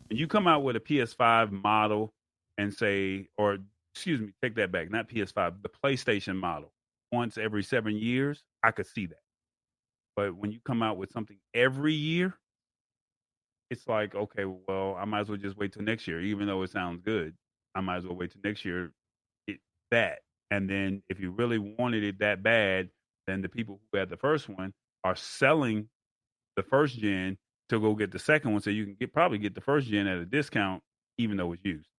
when you come out with a PS5 model and say, or excuse me, take that back, not PS5, the PlayStation model, once every 7 years, I could see that. But when you come out with something every year, it's like, okay, well, I might as well just wait till next year, even though it sounds good. I might as well wait till next year. And then if you really wanted it that bad, then the people who had the first one are selling the first gen to go get the second one, so you can probably get the first gen at a discount, even though it's used.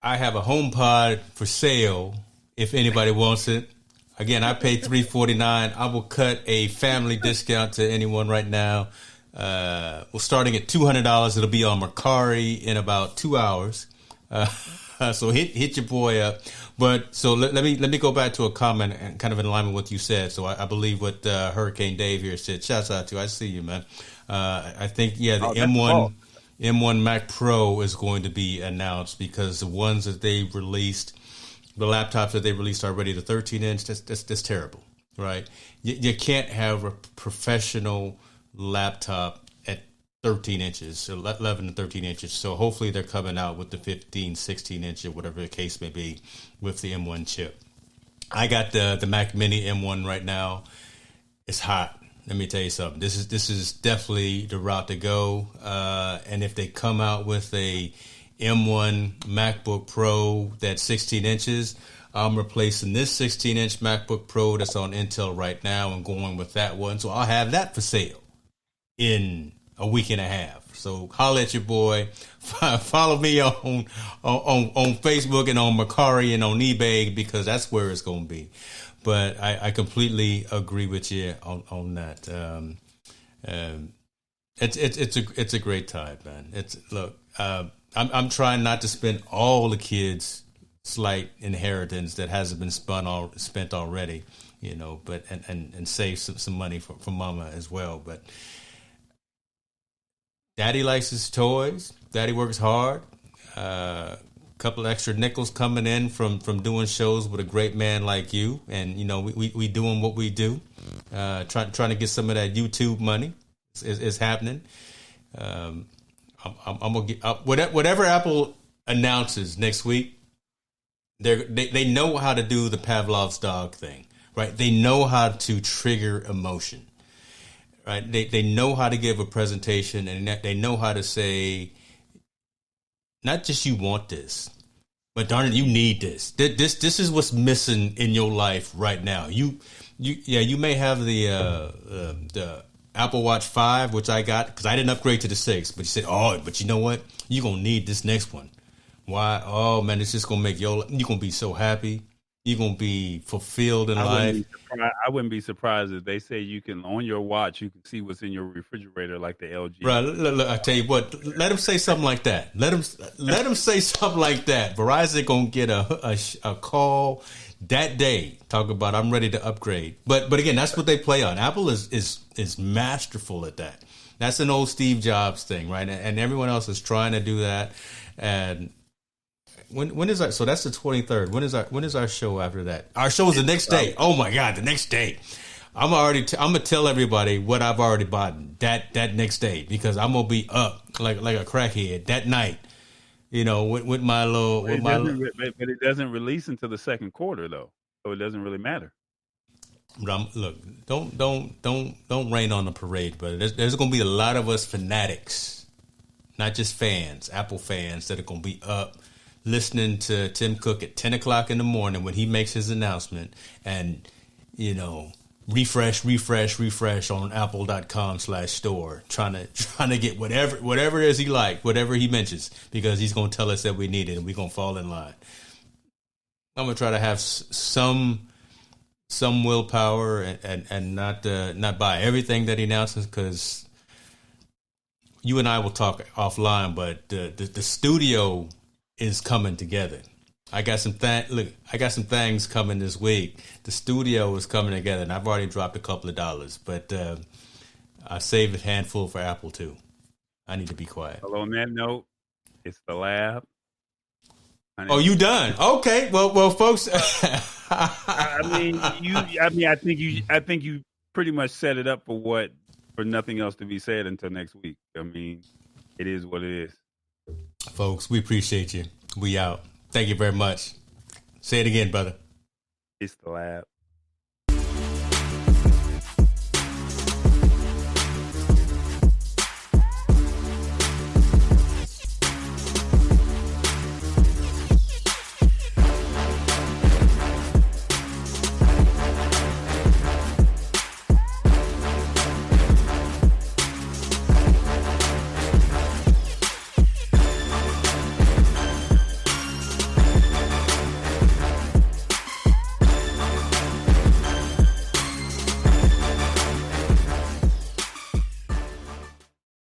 I have a HomePod for sale if anybody wants it. Again, I paid $349. I will cut a family discount to anyone right now. We're starting at $200. It'll be on Mercari in about 2 hours. So hit your boy up. But so let me go back to a comment and kind of in alignment with what you said. So I believe what Hurricane Dave here said. Shouts out to you. I see you, man. I think the M1 Mac Pro is going to be announced because the ones that they released, the laptops that they released already, the 13-inch, that's terrible, right? You can't have a professional laptop 13 inches, 11 to 13 inches. So hopefully they're coming out with the 15, 16 inch or whatever the case may be with the M1 chip. I got the Mac Mini M1 right now. It's hot. Let me tell you something. This is definitely the route to go. And if they come out with a M1 MacBook Pro that's 16 inches, I'm replacing this 16-inch MacBook Pro that's on Intel right now and going with that one. So I'll have that for sale in a week and a half. So holler at your boy. Follow me on Facebook and on Mercari and on eBay, because that's where it's going to be. But I completely agree with you on that. It's a great time, man. I'm trying not to spend all the kids' slight inheritance that hasn't been spent already, but and save some money for mama as well. But daddy likes his toys. Daddy works hard. Couple of extra nickels coming in from doing shows with a great man like you, and we doing what we do, trying to get some of that YouTube money is happening. I'm gonna get whatever Apple announces next week. They know how to do the Pavlov's dog thing, right? They know how to trigger emotion, right? They know how to give a presentation, and they know how to say, not just you want this, but darn it, you need this. This is what's missing in your life right now. You may have the Apple Watch 5, which I got because I didn't upgrade to the 6. But you said, but you know what? You're gonna need this next one. Why? Oh man, it's just gonna make you're gonna be so happy. You're gonna be fulfilled in life. I wouldn't be surprised if they say you can, on your watch, you can see what's in your refrigerator, like the LG. Right. Look, I tell you what. Let them say something like that. Let them say something like that. Verizon gonna get a call that day. Talk about, I'm ready to upgrade. But again, that's what they play on. Apple is masterful at that. That's an old Steve Jobs thing, right? And everyone else is trying to do that. And when is that? So that's the 23rd. When is our show after that? Our show is the next day. Oh my God, the next day. I'm gonna tell everybody what I've already bought that next day, because I'm gonna be up like a crackhead that night. With my little. But it doesn't release until the second quarter though, so it doesn't really matter. Look, don't rain on the parade, but there's gonna be a lot of us fanatics, not just fans, Apple fans, that are gonna be up listening to Tim Cook at 10 o'clock in the morning when he makes his announcement, and, refresh on apple.com/store, trying to get whatever it is he like, whatever he mentions, because he's going to tell us that we need it and we're going to fall in line. I'm going to try to have some willpower and not buy everything that he announces, because you and I will talk offline, but the studio is coming together. I got some things coming this week. The studio is coming together, and I've already dropped a couple of dollars, but I saved a handful for Apple too. I need to be quiet. Well, on that note, it's the lab. Oh, you done? Okay. Well, folks. I think you pretty much set it up for nothing else to be said until next week. I mean, it is what it is. Folks, we appreciate you. We out. Thank you very much. Say it again, brother. It's the lab.